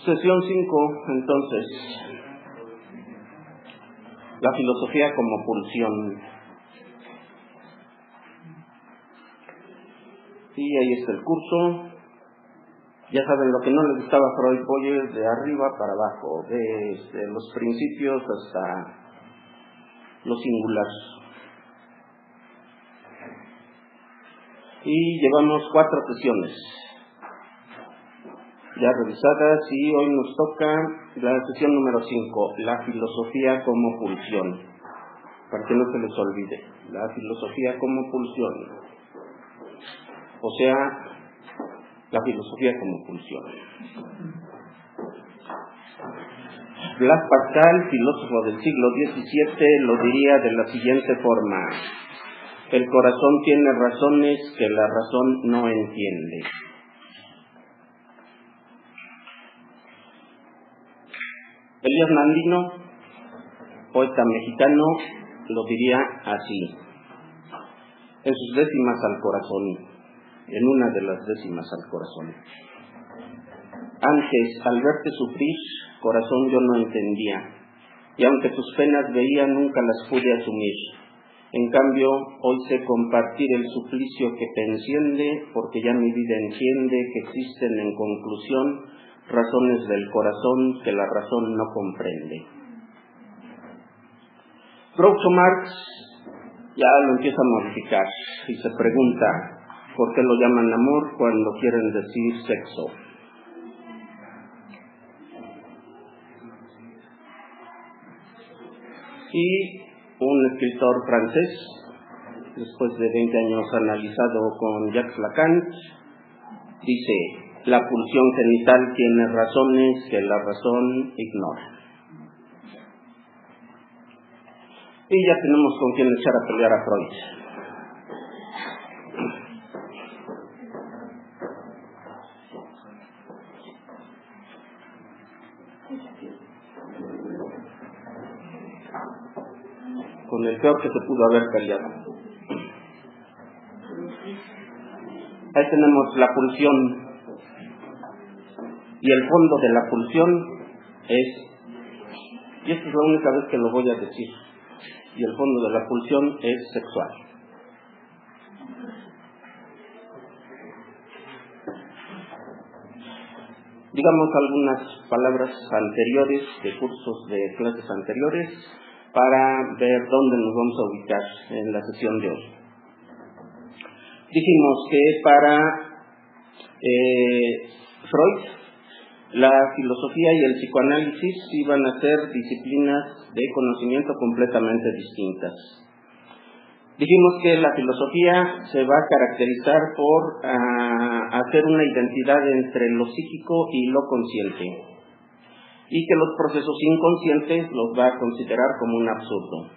Sesión 5, entonces, la filosofía como pulsión. Y ahí está el curso. Ya saben, lo que no les gustaba a Freud, voy de arriba para abajo, desde los principios hasta lo singular. Y llevamos 4 sesiones ya revisadas y hoy nos toca la sesión número 5, la filosofía como pulsión. Para que no se les olvide, la filosofía como pulsión. O sea, la filosofía como pulsión. Blaise Pascal, filósofo del siglo XVII, lo diría de la siguiente forma: el corazón tiene razones que la razón no entiende. Elías Nandino, poeta mexicano, lo diría así: en sus décimas al corazón, en una de las décimas al corazón. Antes, al verte sufrir, corazón, yo no entendía, y aunque tus penas veía, nunca las pude asumir. En cambio, hoy sé compartir el suplicio que te enciende, porque ya mi vida entiende que existen, en conclusión, razones del corazón que la razón no comprende. Groucho Marx ya lo empieza a modificar y se pregunta por qué lo llaman amor cuando quieren decir sexo. Y un escritor francés, después de 20 años analizado con Jacques Lacan, dice: la pulsión genital tiene razones que la razón ignora. Y ya tenemos con quién echar a pelear a Freud. Con el peor que se pudo haber peleado. Ahí tenemos la pulsión. Y el fondo de la pulsión es, y esta es la única vez que lo voy a decir, y el fondo de la pulsión es sexual. Digamos algunas palabras anteriores, de cursos de clases anteriores, para ver dónde nos vamos a ubicar en la sesión de hoy. Dijimos que para Freud, la filosofía y el psicoanálisis iban a ser disciplinas de conocimiento completamente distintas. Dijimos que la filosofía se va a caracterizar por hacer una identidad entre lo psíquico y lo consciente, y que los procesos inconscientes los va a considerar como un absurdo.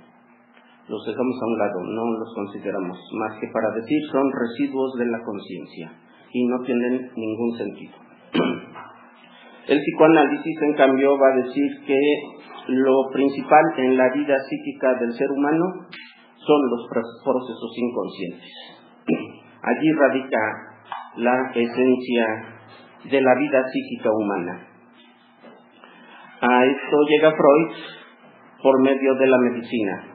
Los dejamos a un lado, no los consideramos, más que para decir son residuos de la conciencia y no tienen ningún sentido. El psicoanálisis, en cambio, va a decir que lo principal en la vida psíquica del ser humano son los procesos inconscientes. Allí radica la esencia de la vida psíquica humana. A esto llega Freud por medio de la medicina.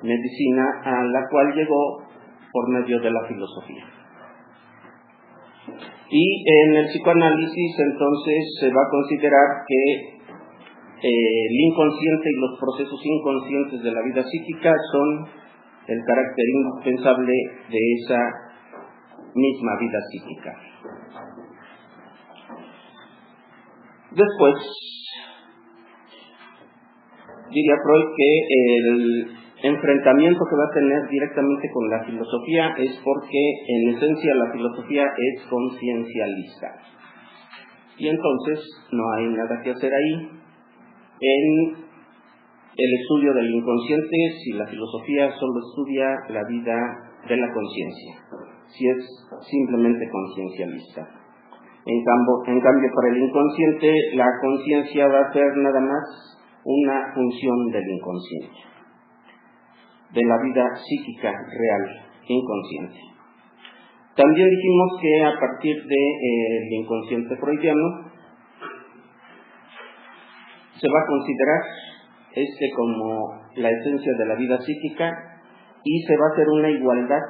Medicina a la cual llegó por medio de la filosofía. Y en el psicoanálisis entonces se va a considerar que el inconsciente y los procesos inconscientes de la vida psíquica son el carácter indispensable de esa misma vida psíquica. Después, diría Freud que el enfrentamiento que va a tener directamente con la filosofía es porque en esencia la filosofía es conciencialista. Y entonces no hay nada que hacer ahí. En el estudio del inconsciente, si la filosofía solo estudia la vida de la conciencia, si es simplemente conciencialista. En cambio, para el inconsciente, la conciencia va a ser nada más una función del inconsciente, de la vida psíquica real, inconsciente. También dijimos que a partir del inconsciente freudiano se va a considerar como la esencia de la vida psíquica y se va a hacer una igualdad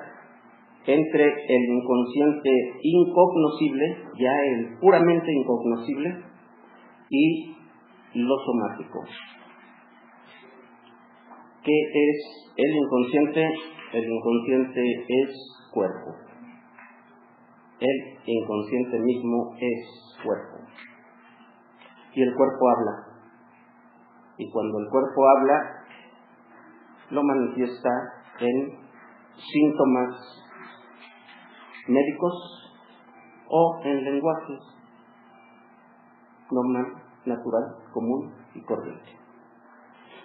entre el inconsciente incognoscible, ya el puramente incognoscible, y lo somático. ¿Qué es el inconsciente? El inconsciente es cuerpo. El inconsciente mismo es cuerpo. Y el cuerpo habla. Y cuando el cuerpo habla, lo manifiesta en síntomas médicos o en lenguaje normal, natural, común y corriente.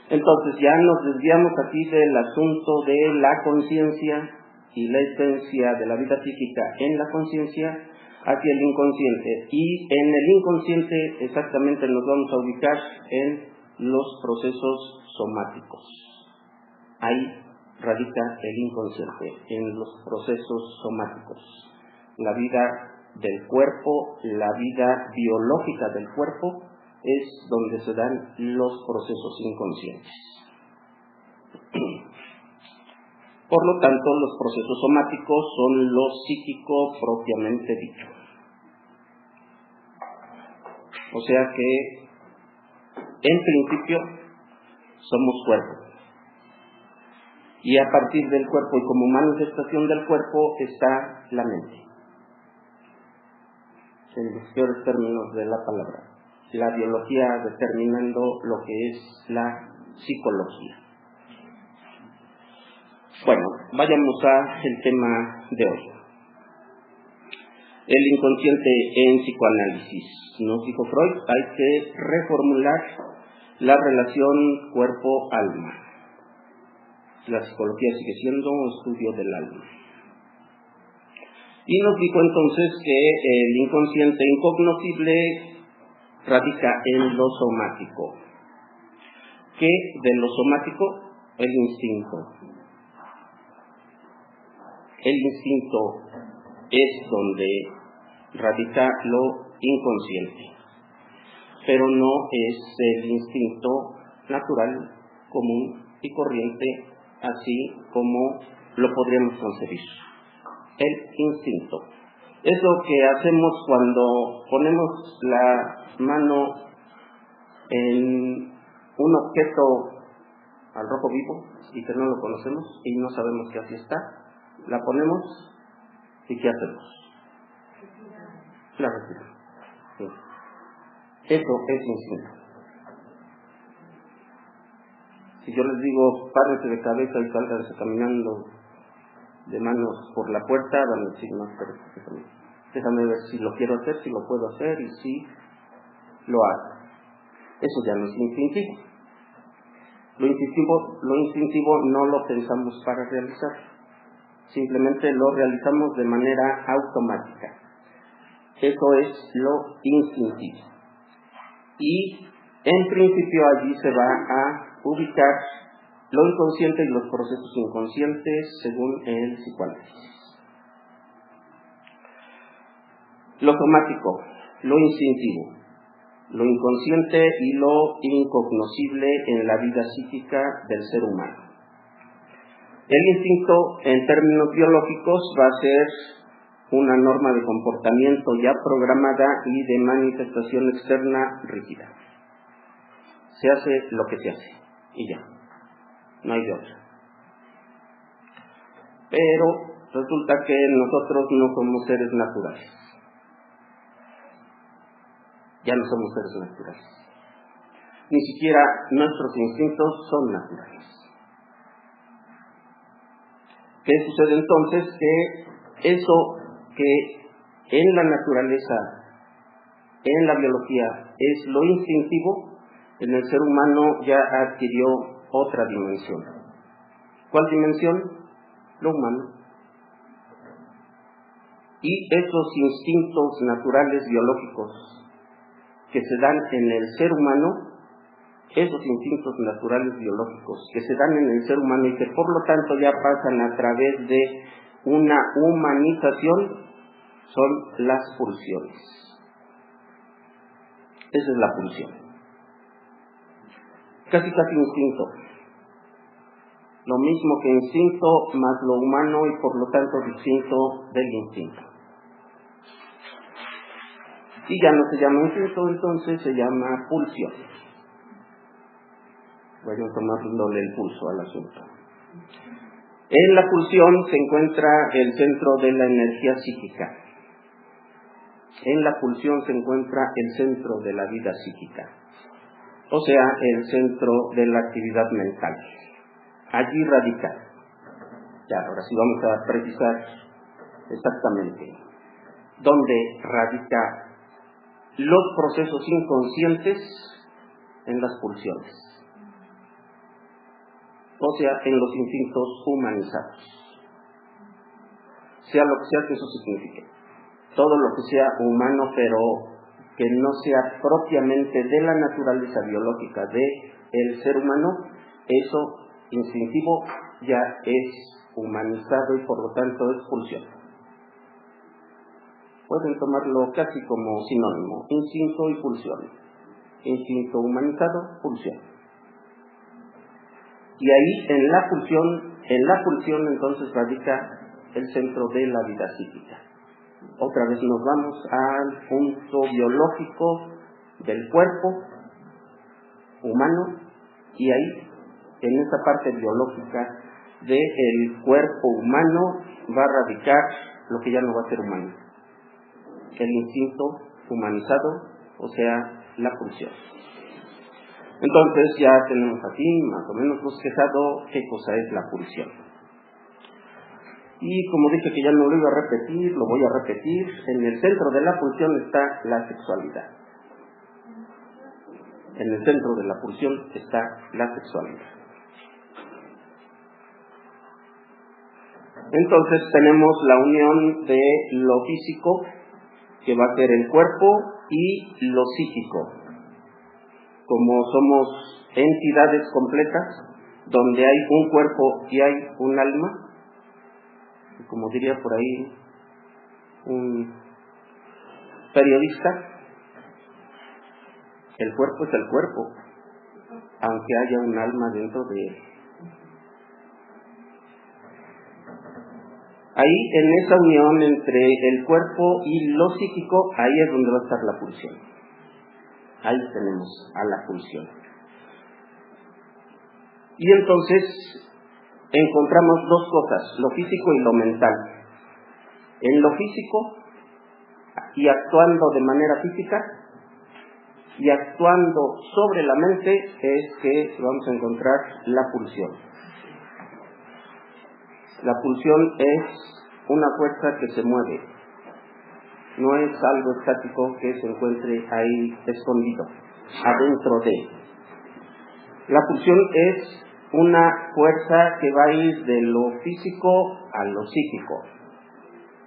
Entonces ya nos desviamos aquí del asunto de la conciencia y la esencia de la vida psíquica en la conciencia hacia el inconsciente, y en el inconsciente exactamente nos vamos a ubicar en los procesos somáticos. Ahí radica el inconsciente, en los procesos somáticos. La vida del cuerpo, la vida biológica del cuerpo, es donde se dan los procesos inconscientes. Por lo tanto, los procesos somáticos son lo psíquico propiamente dicho. O sea que, en principio, somos cuerpo. Y a partir del cuerpo y como manifestación del cuerpo está la mente. En los peores términos de la palabra. La biología determinando lo que es la psicología. Bueno, vayamos al tema de hoy. El inconsciente en psicoanálisis. Nos dijo Freud, hay que reformular la relación cuerpo-alma. La psicología sigue siendo un estudio del alma. Y nos dijo entonces que el inconsciente incognoscible radica en lo somático. ¿Qué de lo somático? El instinto. El instinto es donde radica lo inconsciente, pero no es el instinto natural, común y corriente, así como lo podríamos concebir. El instinto es lo que hacemos cuando ponemos la mano en un objeto al rojo vivo y que no lo conocemos y no sabemos que así está. La ponemos y ¿qué hacemos? La retiramos. Sí. Eso es instinto. Si yo les digo, párese de cabeza y sálgase caminando de manos por la puerta, van a decir, no, pero déjame ver si lo quiero hacer, si lo puedo hacer y si lo hago. Eso ya no es instintivo. Lo instintivo no lo pensamos para realizar. Simplemente lo realizamos de manera automática. Eso es lo instintivo. Y en principio allí se va a ubicar lo inconsciente y los procesos inconscientes según el psicoanálisis. Lo somático, lo instintivo, lo inconsciente y lo incognoscible en la vida psíquica del ser humano. El instinto, en términos biológicos, va a ser una norma de comportamiento ya programada y de manifestación externa rígida. Se hace lo que se hace y ya, no hay de otra. Pero resulta que nosotros no somos seres naturales. Ya no somos seres naturales. Ni siquiera nuestros instintos son naturales. ¿Qué sucede entonces? Que eso que en la naturaleza, en la biología, es lo instintivo, en el ser humano ya adquirió otra dimensión. ¿Cuál dimensión? Lo humano. Y esos instintos naturales biológicos que se dan en el ser humano, esos instintos naturales biológicos que se dan en el ser humano y que por lo tanto ya pasan a través de una humanización, son las pulsiones. Esa es la pulsión. Casi instinto. Lo mismo que instinto más lo humano y por lo tanto distinto del instinto. Y ya no se llama instinto, entonces se llama pulsión. Voy a tomarle el pulso al asunto. En la pulsión se encuentra el centro de la energía psíquica. En la pulsión se encuentra el centro de la vida psíquica. O sea, el centro de la actividad mental. Allí radica. Ya, ahora sí vamos a precisar exactamente dónde radica los procesos inconscientes en las pulsiones. O sea, en los instintos humanizados. Sea lo que sea que eso signifique. Todo lo que sea humano, pero que no sea propiamente de la naturaleza biológica del ser humano, eso instintivo ya es humanizado y por lo tanto es pulsión. Pueden tomarlo casi como sinónimo, instinto y pulsión. Instinto humanizado, pulsión. Y ahí en la pulsión entonces radica el centro de la vida psíquica. Otra vez nos vamos al punto biológico del cuerpo humano y ahí, en esa parte biológica del cuerpo humano, va a radicar lo que ya no va a ser humano. El instinto humanizado, o sea, la pulsión. Entonces ya tenemos aquí más o menos bosquejado qué cosa es la pulsión. Y como dije que ya no lo iba a repetir, lo voy a repetir. En el centro de la pulsión está la sexualidad. En el centro de la pulsión está la sexualidad. Entonces tenemos la unión de lo físico, que va a ser el cuerpo, y lo psíquico. Como somos entidades completas, donde hay un cuerpo y hay un alma, como diría por ahí un periodista, el cuerpo es el cuerpo, aunque haya un alma dentro de él. Ahí, en esa unión entre el cuerpo y lo psíquico, ahí es donde va a estar la pulsión. Ahí tenemos a la pulsión. Y entonces encontramos dos cosas, lo físico y lo mental. En lo físico, y actuando de manera física, y actuando sobre la mente, es que vamos a encontrar la pulsión. La pulsión es una fuerza que se mueve, no es algo estático que se encuentre ahí escondido, adentro de. La pulsión es una fuerza que va a ir de lo físico a lo psíquico.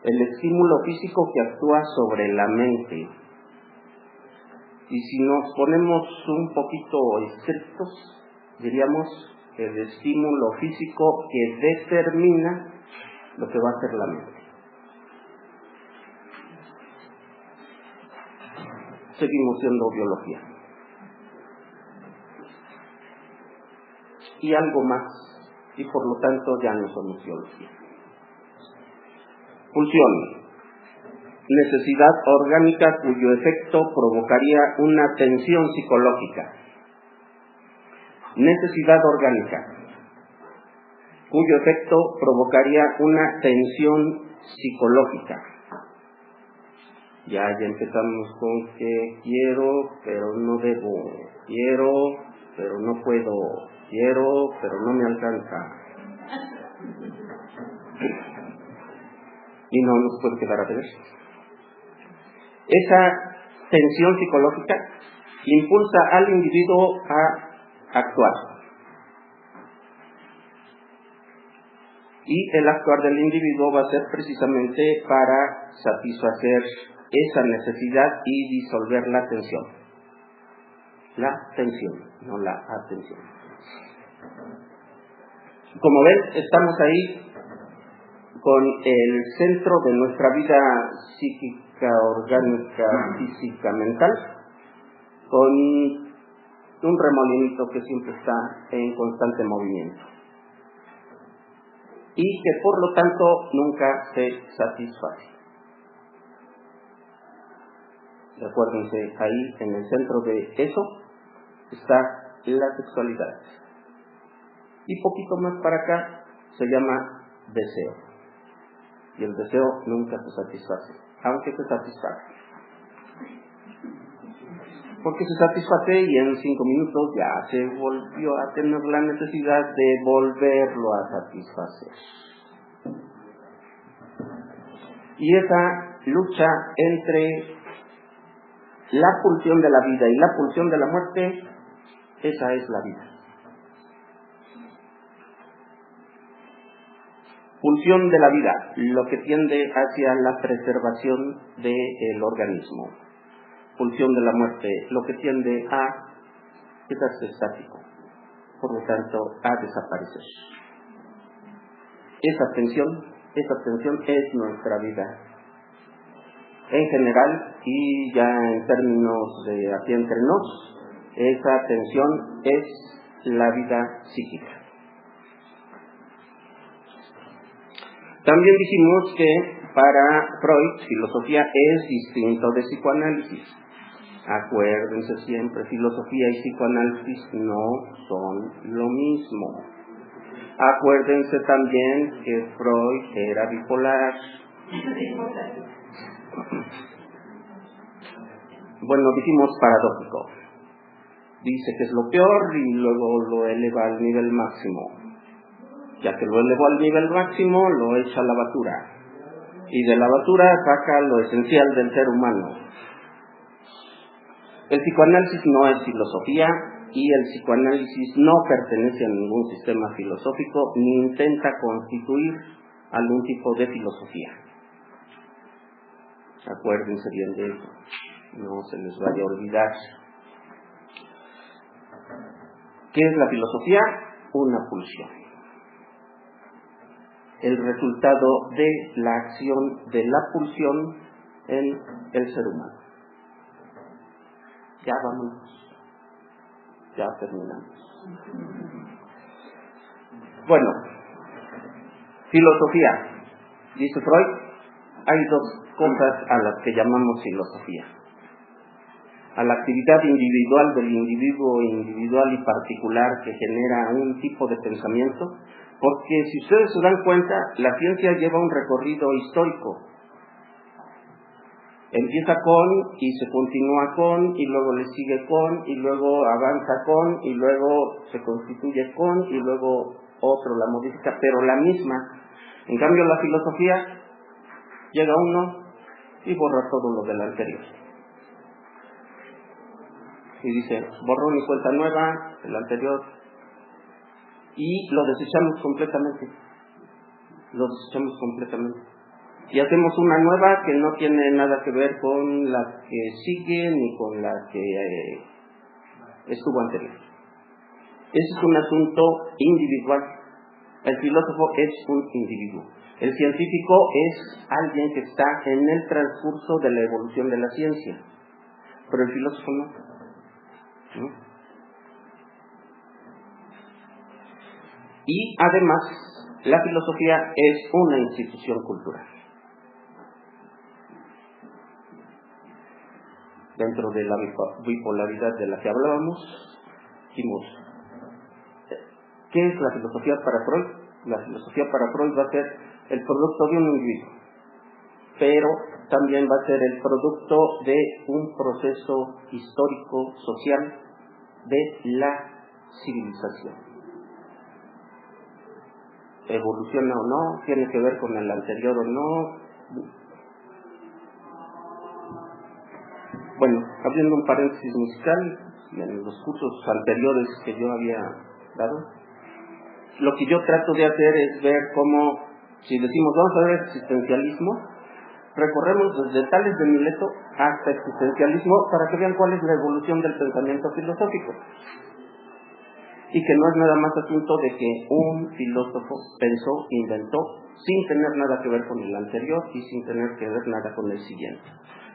El estímulo físico que actúa sobre la mente. Y si nos ponemos un poquito estrictos, diríamos el estímulo físico que determina lo que va a hacer la mente. Seguimos siendo biología. Y algo más, y por lo tanto ya no somos biología. Pulsión. Necesidad orgánica cuyo efecto provocaría una tensión psicológica. Necesidad orgánica cuyo efecto provocaría una tensión psicológica. Ya empezamos con que quiero, pero no debo. Quiero, pero no puedo. Quiero, pero no me alcanza. Y no nos puede quedar a ver. Esa tensión psicológica impulsa al individuo a actuar. Y el actuar del individuo va a ser precisamente para satisfacer esa necesidad y disolver la tensión. La tensión, no la atención. Como ven, estamos ahí con el centro de nuestra vida psíquica, orgánica, física, mental, con un remolinito que siempre está en constante movimiento y que por lo tanto nunca se satisface. Recuérdense, ahí en el centro de eso está la sexualidad. Y poquito más para acá se llama deseo. Y el deseo nunca se satisface, aunque se satisface. Porque se satisface y en 5 minutos ya se volvió a tener la necesidad de volverlo a satisfacer. Y esa lucha entre la pulsión de la vida y la pulsión de la muerte, esa es la vida. Pulsión de la vida, lo que tiende hacia la preservación del organismo. Pulsión de la muerte, lo que tiende a quedarse estático, por lo tanto a desaparecer. Esa tensión es nuestra vida en general, y ya en términos de aquí entre nos, esa tensión es la vida psíquica. También dijimos que para Freud filosofía es distinto de psicoanálisis. Acuérdense siempre, filosofía y psicoanálisis no son lo mismo. Acuérdense también que Freud era bipolar. Bueno, dijimos paradójico. Dice que es lo peor y luego lo eleva al nivel máximo. Ya que lo elevó al nivel máximo, lo echa a la basura. Y de la basura saca lo esencial del ser humano. El psicoanálisis no es filosofía y el psicoanálisis no pertenece a ningún sistema filosófico ni intenta constituir algún tipo de filosofía. Acuérdense bien de eso, no se les vaya a olvidar. ¿Qué es la filosofía? Una pulsión. El resultado de la acción de la pulsión en el ser humano. Ya vámonos. Ya terminamos. Bueno, filosofía. Dice Freud, hay 2 cosas a las que llamamos filosofía. A la actividad individual del individuo individual y particular que genera un tipo de pensamiento, porque si ustedes se dan cuenta, la ciencia lleva un recorrido histórico. Empieza con, y se continúa con, y luego le sigue con, y luego avanza con, y luego se constituye con, y luego otro la modifica, pero la misma. En cambio, la filosofía, llega uno y borra todo lo del anterior. Y dice, borrón y cuenta nueva, el anterior, y lo desechamos completamente. Y hacemos una nueva que no tiene nada que ver con la que sigue ni con la que estuvo anterior. Ese es un asunto individual. El filósofo es un individuo. El científico es alguien que está en el transcurso de la evolución de la ciencia. Pero el filósofo no. Y además, la filosofía es una institución cultural. Dentro de la bipolaridad de la que hablábamos, dijimos, ¿qué es la filosofía para Freud? La filosofía para Freud va a ser el producto de un individuo, pero también va a ser el producto de un proceso histórico, social, de la civilización. Evoluciona o no, tiene que ver con el anterior o no. Bueno, abriendo un paréntesis musical, en los cursos anteriores que yo había dado, lo que yo trato de hacer es ver cómo, si decimos vamos a ver existencialismo, recorremos desde Tales de Mileto hasta existencialismo para que vean cuál es la evolución del pensamiento filosófico. y que no es nada más asunto de que un filósofo pensó, inventó, sin tener nada que ver con el anterior y sin tener que ver nada con el siguiente.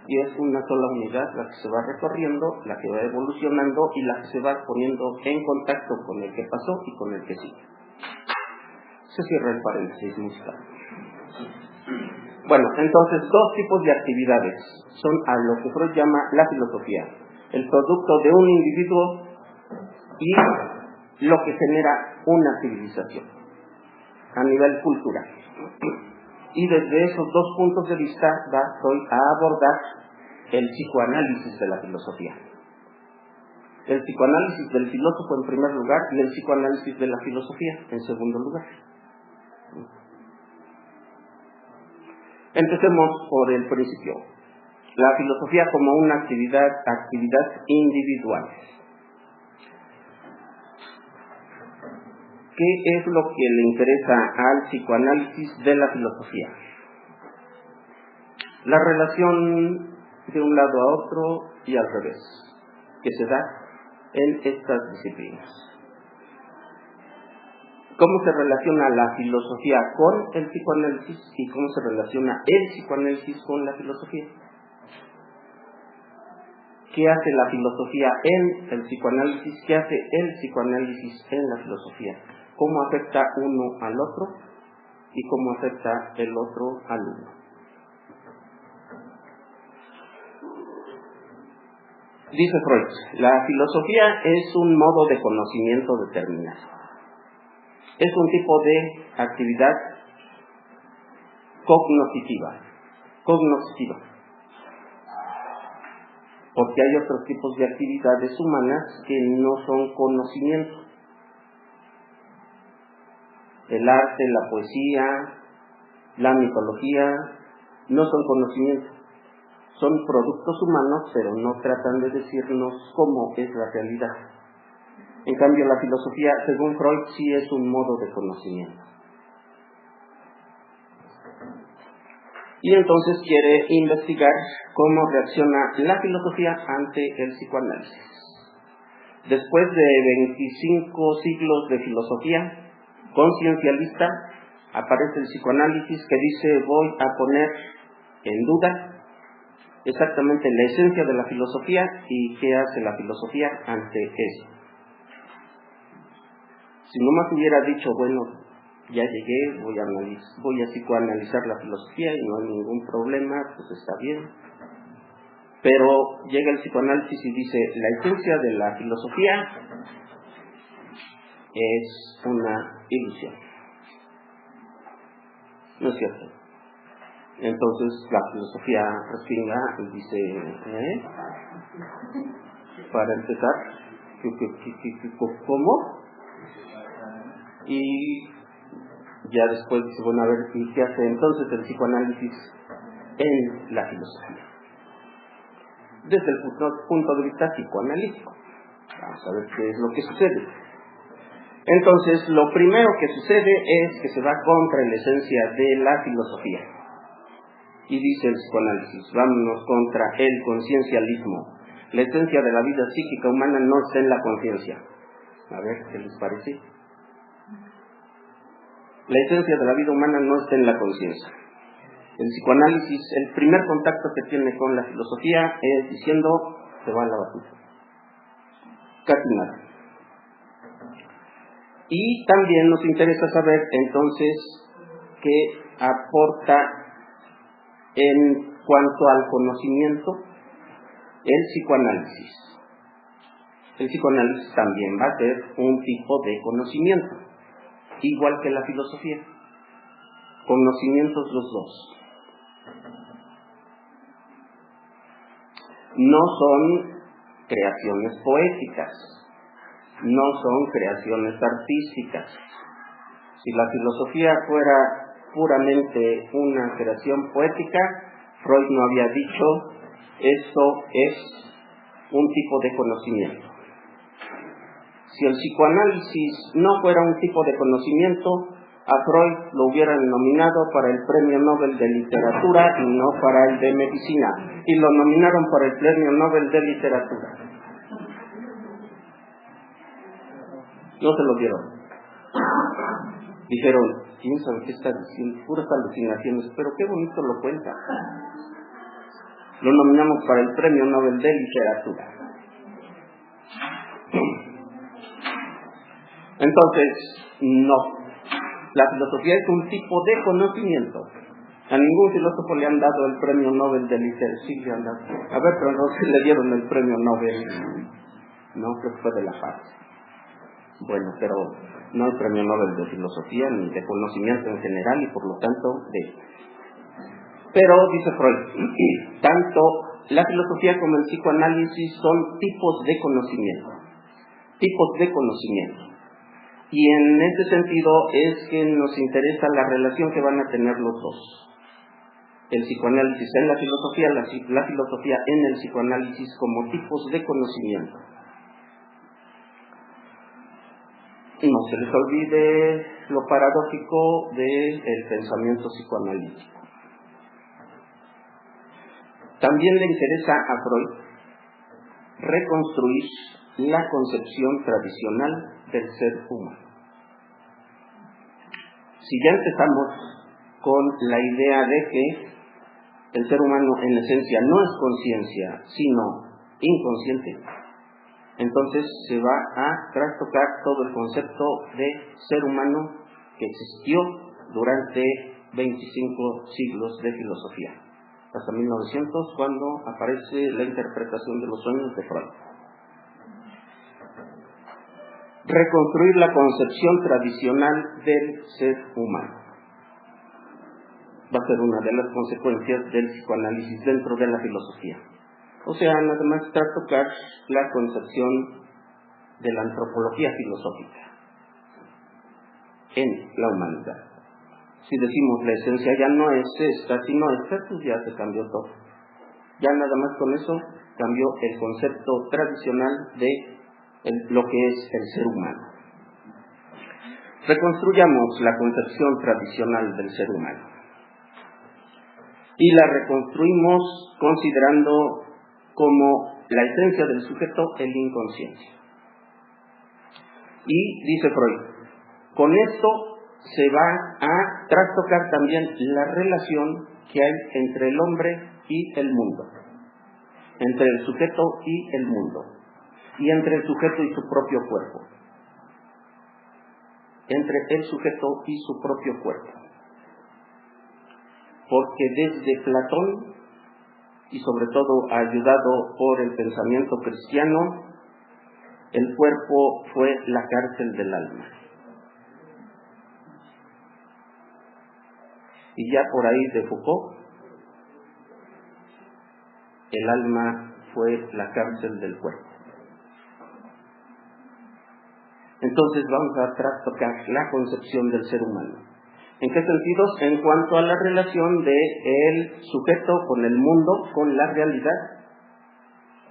Y es una sola unidad la que se va recorriendo, la que va evolucionando y la que se va poniendo en contacto con el que pasó y con el que sigue. Se cierra el paréntesis musical. Bueno, entonces, dos tipos de actividades son a lo que Freud llama la filosofía: el producto de un individuo y lo que genera una civilización a nivel cultural. Y desde esos dos puntos de vista va Freud a abordar el psicoanálisis de la filosofía. El psicoanálisis del filósofo en primer lugar y el psicoanálisis de la filosofía en segundo lugar. Empecemos por el principio. La filosofía como una actividad individual. ¿Qué es lo que le interesa al psicoanálisis de la filosofía? La relación de un lado a otro y al revés, que se da en estas disciplinas. ¿Cómo se relaciona la filosofía con el psicoanálisis y cómo se relaciona el psicoanálisis con la filosofía? ¿Qué hace la filosofía en el psicoanálisis? ¿Qué hace el psicoanálisis en la filosofía? ¿Cómo afecta uno al otro y cómo afecta el otro al uno? Dice Freud, la filosofía es un modo de conocimiento determinado. Es un tipo de actividad cognoscitiva. Porque hay otros tipos de actividades humanas que no son conocimiento. El arte, la poesía, la mitología, no son conocimiento. Son productos humanos, pero no tratan de decirnos cómo es la realidad. En cambio, la filosofía, según Freud, sí es un modo de conocimiento. Y entonces quiere investigar cómo reacciona la filosofía ante el psicoanálisis. Después de 25 siglos de filosofía conciencialista, aparece el psicoanálisis que dice: voy a poner en duda exactamente la esencia de la filosofía y qué hace la filosofía ante eso. Si no más hubiera dicho, bueno, ya llegué, voy a psicoanalizar la filosofía y no hay ningún problema, pues está bien. Pero llega el psicoanálisis y dice, la esencia de la filosofía es una ilusión. ¿No es cierto? Entonces la filosofía respinga y dice, para empezar, ¿cómo? Y ya después dice, bueno, a ver, ¿y qué hace entonces el psicoanálisis en la filosofía? Desde el punto de vista psicoanalítico. Vamos a ver qué es lo que sucede. Entonces, lo primero que sucede es que se va contra la esencia de la filosofía. Y dice el psicoanálisis, vámonos contra el conciencialismo. La esencia de la vida psíquica humana no está en la conciencia. A ver, ¿qué les parece? La esencia de la vida humana no está en la conciencia. El psicoanálisis, el primer contacto que tiene con la filosofía es diciendo, se va a la basura. Casi nada. Y también nos interesa saber entonces qué aporta en cuanto al conocimiento el psicoanálisis. El psicoanálisis también va a ser un tipo de conocimiento, igual que la filosofía. Conocimientos los dos. No son creaciones poéticas, no son creaciones artísticas. Si la filosofía fuera puramente una creación poética, Freud no había dicho, esto es un tipo de conocimiento. Si el psicoanálisis no fuera un tipo de conocimiento, a Freud lo hubieran nominado para el Premio Nobel de Literatura y no para el de Medicina. Y lo nominaron para el Premio Nobel de Literatura. No se lo dieron. Dijeron, ¿quién sabe qué está diciendo? Puras alucinaciones, pero qué bonito lo cuenta. Lo nominamos para el Premio Nobel de Literatura. Entonces, no. La filosofía es un tipo de conocimiento. A ningún filósofo le han dado el Premio Nobel de Literatura. Sí, le han dado. A ver, pero no se le dieron el Premio Nobel. No, creo que fue de la Paz. Bueno, pero no el Premio Nobel de Filosofía ni de conocimiento en general y por lo tanto de... Pero, dice Freud, tanto la filosofía como el psicoanálisis son tipos de conocimiento. Tipos de conocimiento. Y en ese sentido es que nos interesa la relación que van a tener los dos. El psicoanálisis en la filosofía en el psicoanálisis como tipos de conocimiento. No se les olvide lo paradójico del pensamiento psicoanalítico. También le interesa a Freud reconstruir la concepción tradicional del ser humano. Si ya empezamos con la idea de que el ser humano en esencia no es conciencia, sino inconsciente, entonces se va a trastocar todo el concepto de ser humano que existió durante 25 siglos de filosofía, hasta 1900, cuando aparece la interpretación de los sueños de Freud. Reconstruir la concepción tradicional del ser humano va a ser una de las consecuencias del psicoanálisis dentro de la filosofía. O sea, nada más trastocar la concepción de la antropología filosófica en la humanidad. Si decimos la esencia ya no es esta, sino esta, pues ya se cambió todo. Ya nada más con eso cambió el concepto tradicional de lo que es el ser humano. Reconstruyamos la concepción tradicional del ser humano. Y la reconstruimos considerando como la esencia del sujeto el inconsciente. Y dice Freud, con esto se va a trastocar también la relación que hay entre el hombre y el mundo, entre el sujeto y el mundo, y entre el sujeto y su propio cuerpo, entre el sujeto y su propio cuerpo. Porque desde Platón, y sobre todo ayudado por el pensamiento cristiano, el cuerpo fue la cárcel del alma. Y ya por ahí de Foucault, el alma fue la cárcel del cuerpo. Entonces vamos a trastocar la concepción del ser humano. ¿En qué sentidos? En cuanto a la relación del sujeto con el mundo, con la realidad,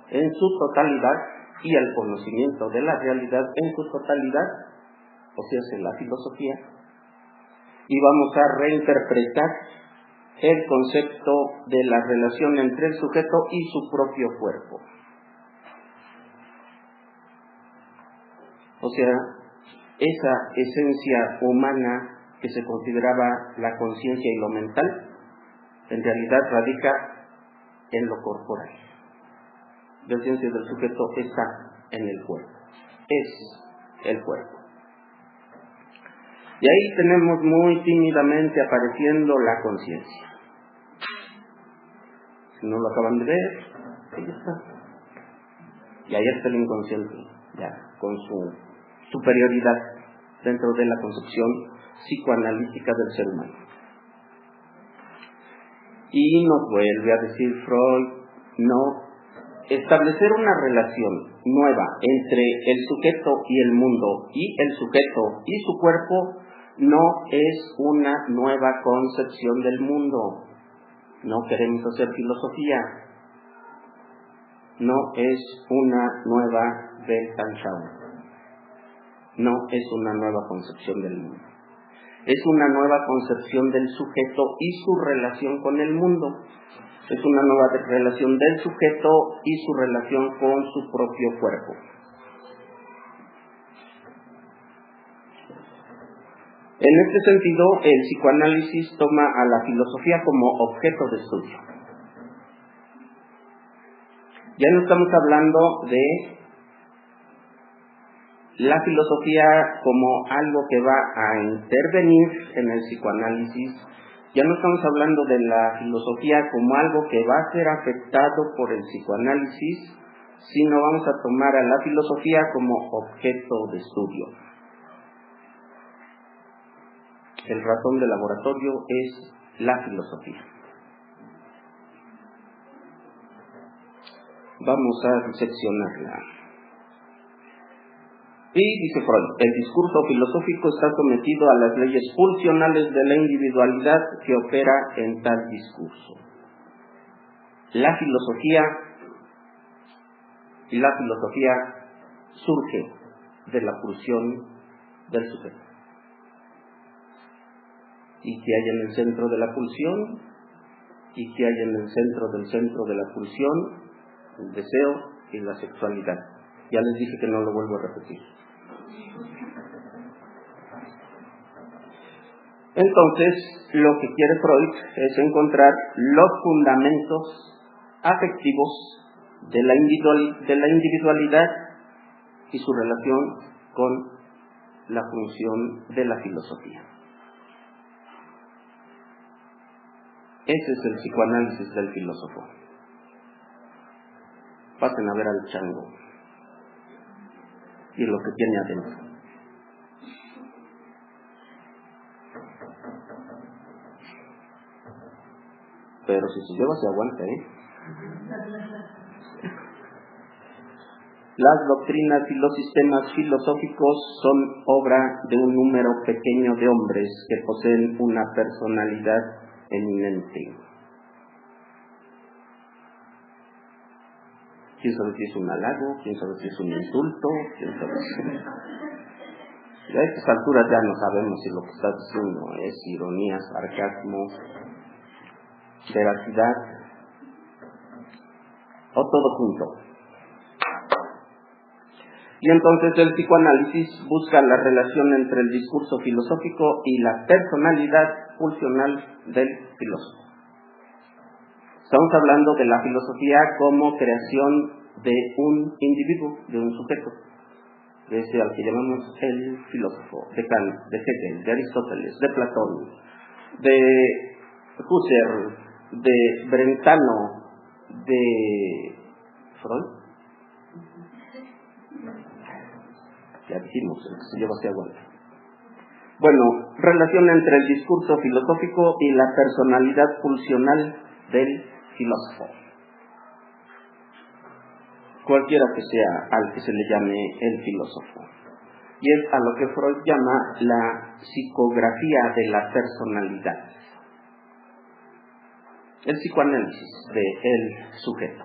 en su totalidad, y el conocimiento de la realidad en su totalidad, o sea, en la filosofía, y vamos a reinterpretar el concepto de la relación entre el sujeto y su propio cuerpo. O sea, esa esencia humana que se consideraba la conciencia y lo mental, en realidad radica en lo corporal. La esencia del sujeto está en el cuerpo, es el cuerpo. Y ahí tenemos muy tímidamente apareciendo la conciencia. Si no lo acaban de ver, ahí está. Y ahí está el inconsciente, ya, con su superioridad dentro de la concepción psicoanalítica del ser humano. Y nos vuelve a decir Freud, no, establecer una relación nueva entre el sujeto y el mundo, y el sujeto y su cuerpo, no es una nueva concepción del mundo. No queremos hacer filosofía. No es una nueva Weltanschauung. No es una nueva concepción del mundo. Es una nueva concepción del sujeto y su relación con el mundo. Es una nueva relación del sujeto y su relación con su propio cuerpo. En este sentido, el psicoanálisis toma a la filosofía como objeto de estudio. Ya no estamos hablando de la filosofía como algo que va a intervenir en el psicoanálisis. Ya no estamos hablando de la filosofía como algo que va a ser afectado por el psicoanálisis, sino vamos a tomar a la filosofía como objeto de estudio. El ratón de laboratorio es la filosofía. Vamos a diseccionarla. Y dice Freud, el discurso filosófico está sometido a las leyes pulsionales de la individualidad que opera en tal discurso. La filosofía surge de la pulsión del sujeto. ¿Y qué hay en el centro de la pulsión? ¿Y qué hay en el centro de la pulsión? El deseo y la sexualidad. Ya les dije que no lo vuelvo a repetir. Entonces, lo que quiere Freud es encontrar los fundamentos afectivos de la individualidad y su relación con la función de la filosofía. Ese es el psicoanálisis del filósofo. Pasen a ver al chango y lo que tiene adentro. Pero si se lleva se aguanta, Las doctrinas y los sistemas filosóficos son obra de un número pequeño de hombres que poseen una personalidad eminente. ¿Quién sabe si es un halago? ¿Quién sabe si es un insulto? ¿Quién sabe si... A estas alturas ya no sabemos si lo que está diciendo es ironía, sarcasmo, veracidad o todo junto. Y entonces el psicoanálisis busca la relación entre el discurso filosófico y la personalidad pulsional del filósofo. Estamos hablando de la filosofía como creación de un individuo, de un sujeto, de ese al que llamamos el filósofo, de Kant, de Hegel, de Aristóteles, de Platón, de Husserl, de Brentano, de Freud. Ya dijimos, el que se lleva se aguanta. Bueno, relación entre el discurso filosófico y la personalidad pulsional del filósofo. Cualquiera que sea al que se le llame el filósofo. Y es a lo que Freud llama la psicografía de la personalidad. El psicoanálisis del sujeto.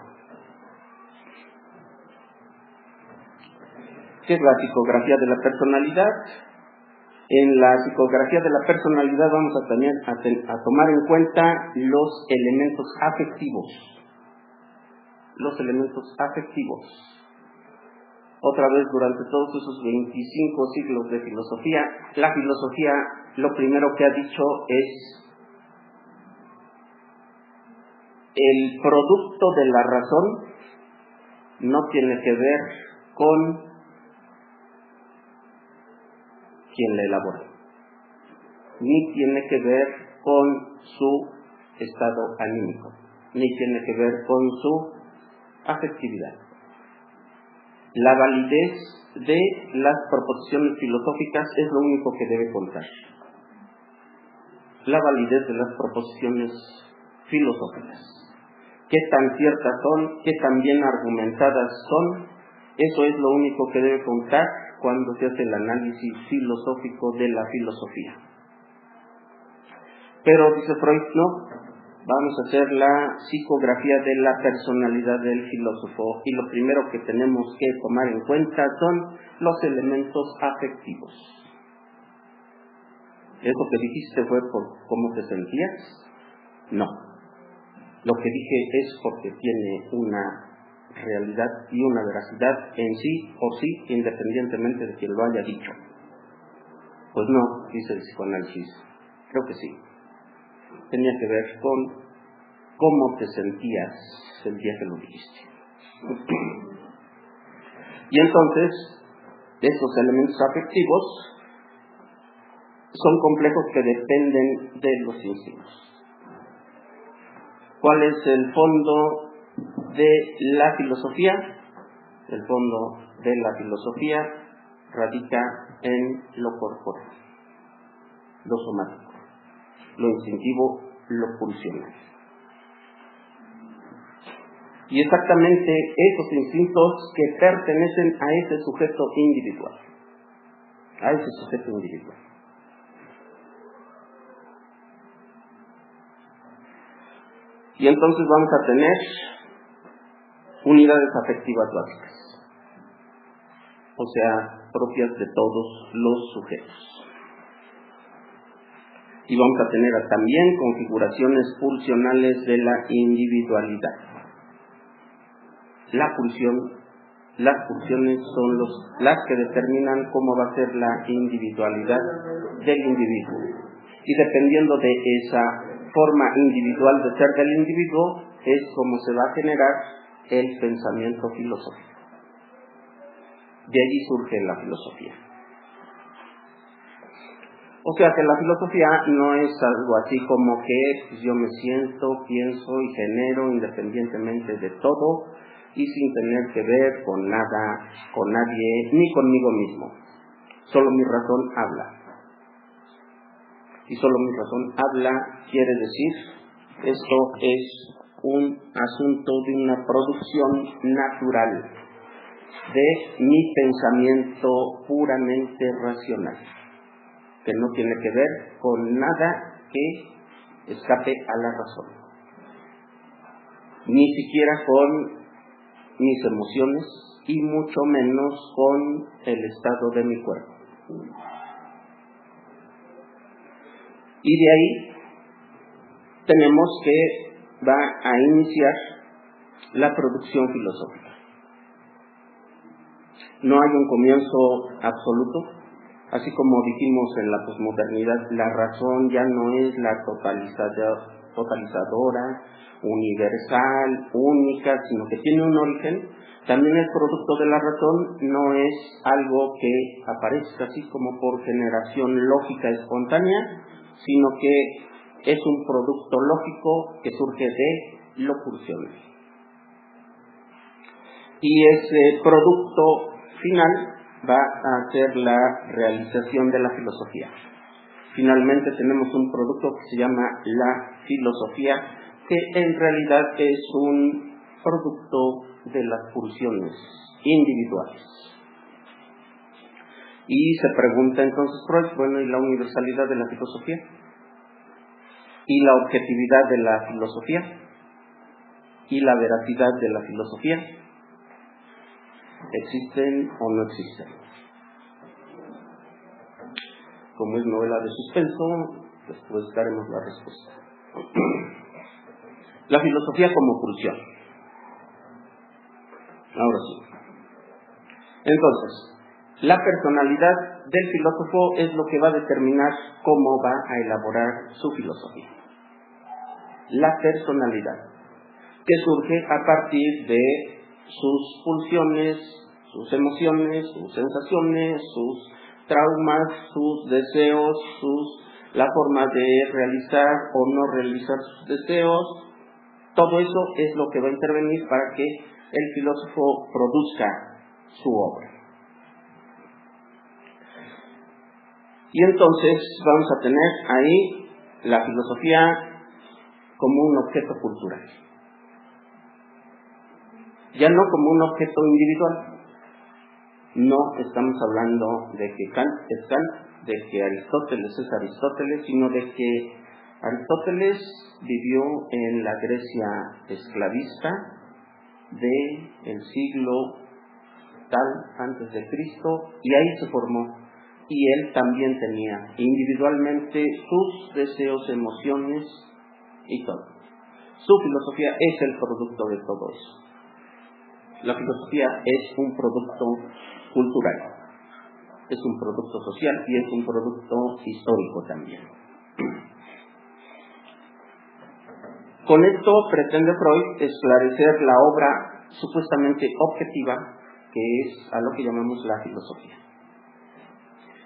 ¿Qué es la psicografía de la personalidad? En la psicografía de la personalidad vamos a tomar en cuenta los elementos afectivos. Los elementos afectivos. Otra vez, durante todos esos 25 siglos de filosofía, la filosofía lo primero que ha dicho es: el producto de la razón no tiene que ver con quien la elabora, ni tiene que ver con su estado anímico, ni tiene que ver con su afectividad. La validez de las proposiciones filosóficas es lo único que debe contar. La validez de las proposiciones filosóficas. Qué tan ciertas son, qué tan bien argumentadas son, eso es lo único que debe contar cuando se hace el análisis filosófico de la filosofía. Pero dice Freud, no, vamos a hacer la psicografía de la personalidad del filósofo y lo primero que tenemos que tomar en cuenta son los elementos afectivos. ¿Eso que dijiste fue por cómo te sentías? No. Lo que dije es porque tiene una realidad y una veracidad en sí por sí, independientemente de quien lo haya dicho. Pues no, dice el psicoanálisis? Creo que sí. Tenía que ver con cómo te sentías el día que lo dijiste. Y entonces, estos elementos afectivos son complejos que dependen de los instintos. ¿Cuál es el fondo de la filosofía? El fondo de la filosofía radica en lo corporal, lo somático, lo instintivo, lo pulsional. Y exactamente esos instintos que pertenecen a ese sujeto individual. A ese sujeto individual. Y entonces vamos a tener unidades afectivas básicas, o sea, propias de todos los sujetos. Y vamos a tener también configuraciones pulsionales de la individualidad. Las pulsiones son las que determinan cómo va a ser la individualidad del individuo. Y dependiendo de esa forma individual de ser del individuo, es como se va a generar el pensamiento filosófico. De allí surge la filosofía. O sea que la filosofía no es algo así como que pues, yo me siento, pienso y genero independientemente de todo y sin tener que ver con nada, con nadie, ni conmigo mismo. Solo mi razón habla. Y solo mi razón habla quiere decir, esto es un asunto de una producción natural de mi pensamiento puramente racional, que no tiene que ver con nada que escape a la razón, ni siquiera con mis emociones y mucho menos con el estado de mi cuerpo. Y de ahí tenemos que va a iniciar la producción filosófica. No hay un comienzo absoluto, así como dijimos en la posmodernidad, la razón ya no es la totalizadora, universal, única, sino que tiene un origen. También el producto de la razón no es algo que aparezca así como por generación lógica espontánea, sino que es un producto lógico que surge de lo pulsional. Y ese producto final va a ser la realización de la filosofía. Finalmente tenemos un producto que se llama la filosofía, que en realidad es un producto de las pulsiones individuales. Y se pregunta entonces Freud, bueno, ¿y la universalidad de la filosofía? ¿Y la objetividad de la filosofía? ¿Y la veracidad de la filosofía? ¿Existen o no existen? Como es novela de suspenso, después daremos la respuesta. La filosofía como pulsión. Ahora sí. Entonces, la personalidad del filósofo es lo que va a determinar cómo va a elaborar su filosofía. La personalidad, que surge a partir de sus pulsiones, sus emociones, sus sensaciones, sus traumas, sus deseos, la forma de realizar o no realizar sus deseos. Todo eso es lo que va a intervenir para que el filósofo produzca su obra. Y entonces vamos a tener ahí la filosofía como un objeto cultural. Ya no como un objeto individual. No estamos hablando de que Kant es Kant, de que Aristóteles es Aristóteles, sino de que Aristóteles vivió en la Grecia esclavista del siglo tal antes de Cristo, y ahí se formó. Y él también tenía individualmente sus deseos, emociones y todo. Su filosofía es el producto de todo eso. La filosofía es un producto cultural. es un producto social y es un producto histórico también. Con esto pretende Freud esclarecer la obra supuestamente objetiva, que es a lo que llamamos la filosofía.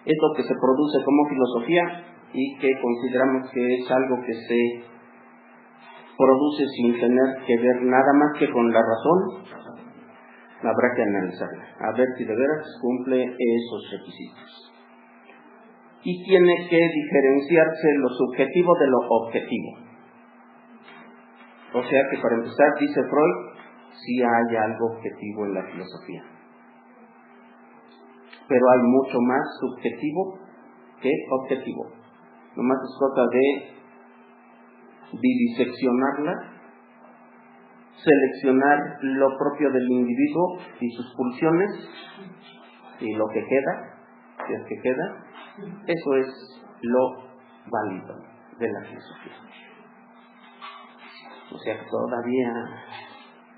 Es lo que se produce como filosofía y que consideramos que es algo que se produce sin tener que ver nada más que con la razón. Habrá que analizarla, a ver si de veras cumple esos requisitos. Y tiene que diferenciarse lo subjetivo de lo objetivo. O sea que para empezar, dice Freud, sí hay algo objetivo en la filosofía. Pero hay mucho más subjetivo que objetivo. Nomás es cosa de diseccionarla, seleccionar lo propio del individuo y sus pulsiones, y lo que queda, si es que queda, eso es lo válido de la filosofía. O sea que todavía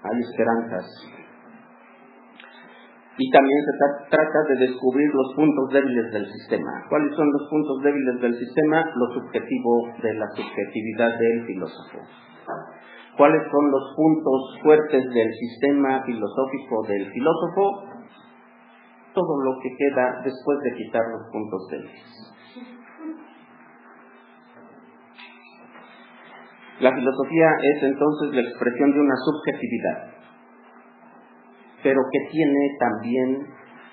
hay esperanzas. Y también se trata de descubrir los puntos débiles del sistema. ¿Cuáles son los puntos débiles del sistema? Lo subjetivo de la subjetividad del filósofo. ¿Cuáles son los puntos fuertes del sistema filosófico del filósofo? Todo lo que queda después de quitar los puntos débiles. La filosofía es entonces la expresión de una subjetividad, pero que tiene también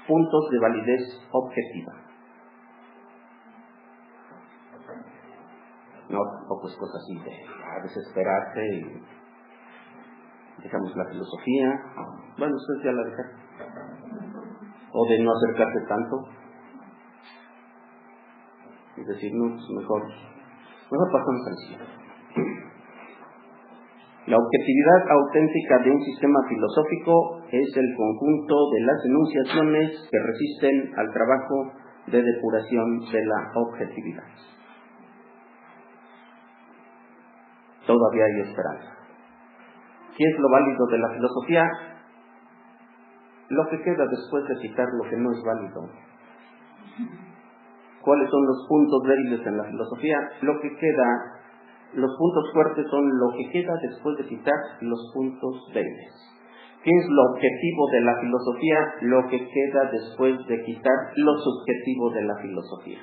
puntos de validez objetiva. No, tampoco es cosa así de desesperarse y dejamos la filosofía. Bueno, usted ya la deja. O de no acercarse tanto. Es decir, no, mejor pasamos al cielo. La objetividad auténtica de un sistema filosófico es el conjunto de las enunciaciones que resisten al trabajo de depuración de la objetividad. Todavía hay esperanza. ¿Qué es lo válido de la filosofía? Lo que queda después de quitar lo que no es válido. ¿Cuáles son los puntos débiles en la filosofía? Los puntos fuertes son lo que queda después de quitar los puntos débiles. ¿Qué es lo objetivo de la filosofía? Lo que queda después de quitar lo subjetivo de la filosofía.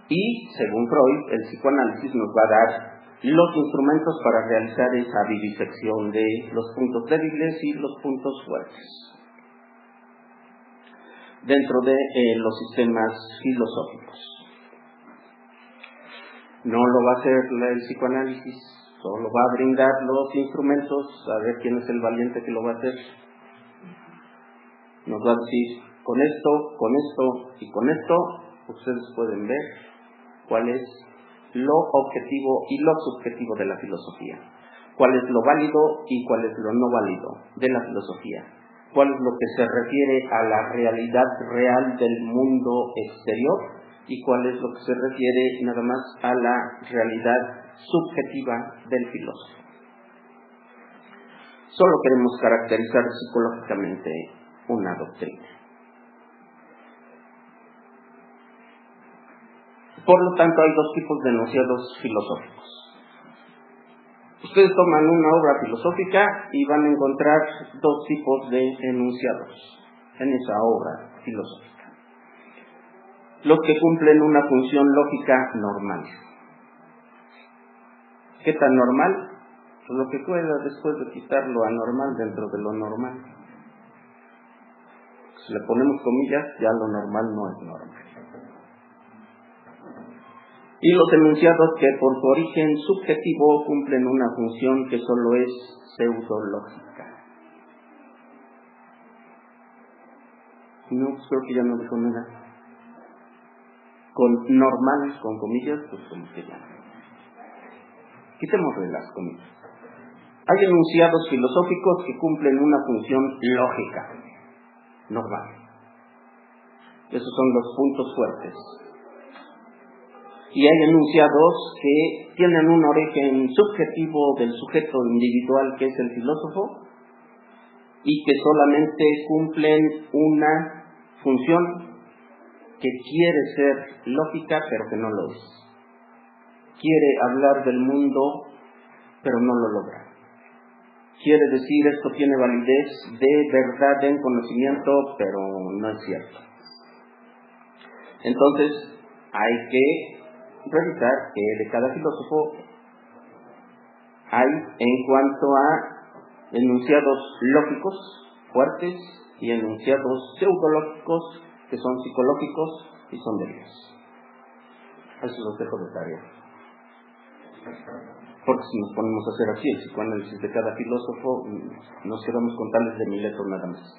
Y, según Freud, el psicoanálisis nos va a dar los instrumentos para realizar esa vivisección de los puntos débiles y los puntos fuertes dentro de los sistemas filosóficos. No lo va a hacer el psicoanálisis, solo va a brindar los instrumentos, a ver quién es el valiente que lo va a hacer. Nos va a decir, con esto y con esto, ustedes pueden ver cuál es lo objetivo y lo subjetivo de la filosofía, cuál es lo válido y cuál es lo no válido de la filosofía, cuál es lo que se refiere a la realidad real del mundo exterior y cuál es lo que se refiere nada más a la realidad subjetiva del filósofo. Solo queremos caracterizar psicológicamente una doctrina. Por lo tanto, hay dos tipos de enunciados filosóficos. Ustedes toman una obra filosófica y van a encontrar dos tipos de enunciados en esa obra filosófica. Los que cumplen una función lógica normal. ¿Qué tan normal? Pues lo que queda después de quitar lo anormal dentro de lo normal. Si le ponemos comillas, ya lo normal no es normal. Y los enunciados que por su origen subjetivo cumplen una función que solo es pseudológica. No, pues creo que ya no dijo nada. Con normal, con comillas, pues como que ya. Quitémosle las comillas. Hay enunciados filosóficos que cumplen una función lógica, normal. Esos son los puntos fuertes. Y hay enunciados que tienen un origen subjetivo del sujeto individual que es el filósofo y que solamente cumplen una función que quiere ser lógica, pero que no lo es. Quiere hablar del mundo, pero no lo logra. Quiere decir esto tiene validez de verdad en conocimiento, pero no es cierto. Entonces, hay que revisar que de cada filósofo hay en cuanto a enunciados lógicos fuertes y enunciados pseudológicos que son psicológicos y son débiles. Eso los dejo de tarea. Porque si nos ponemos a hacer así el psicoanálisis de cada filósofo, nos quedamos con tales de Mileto nada más.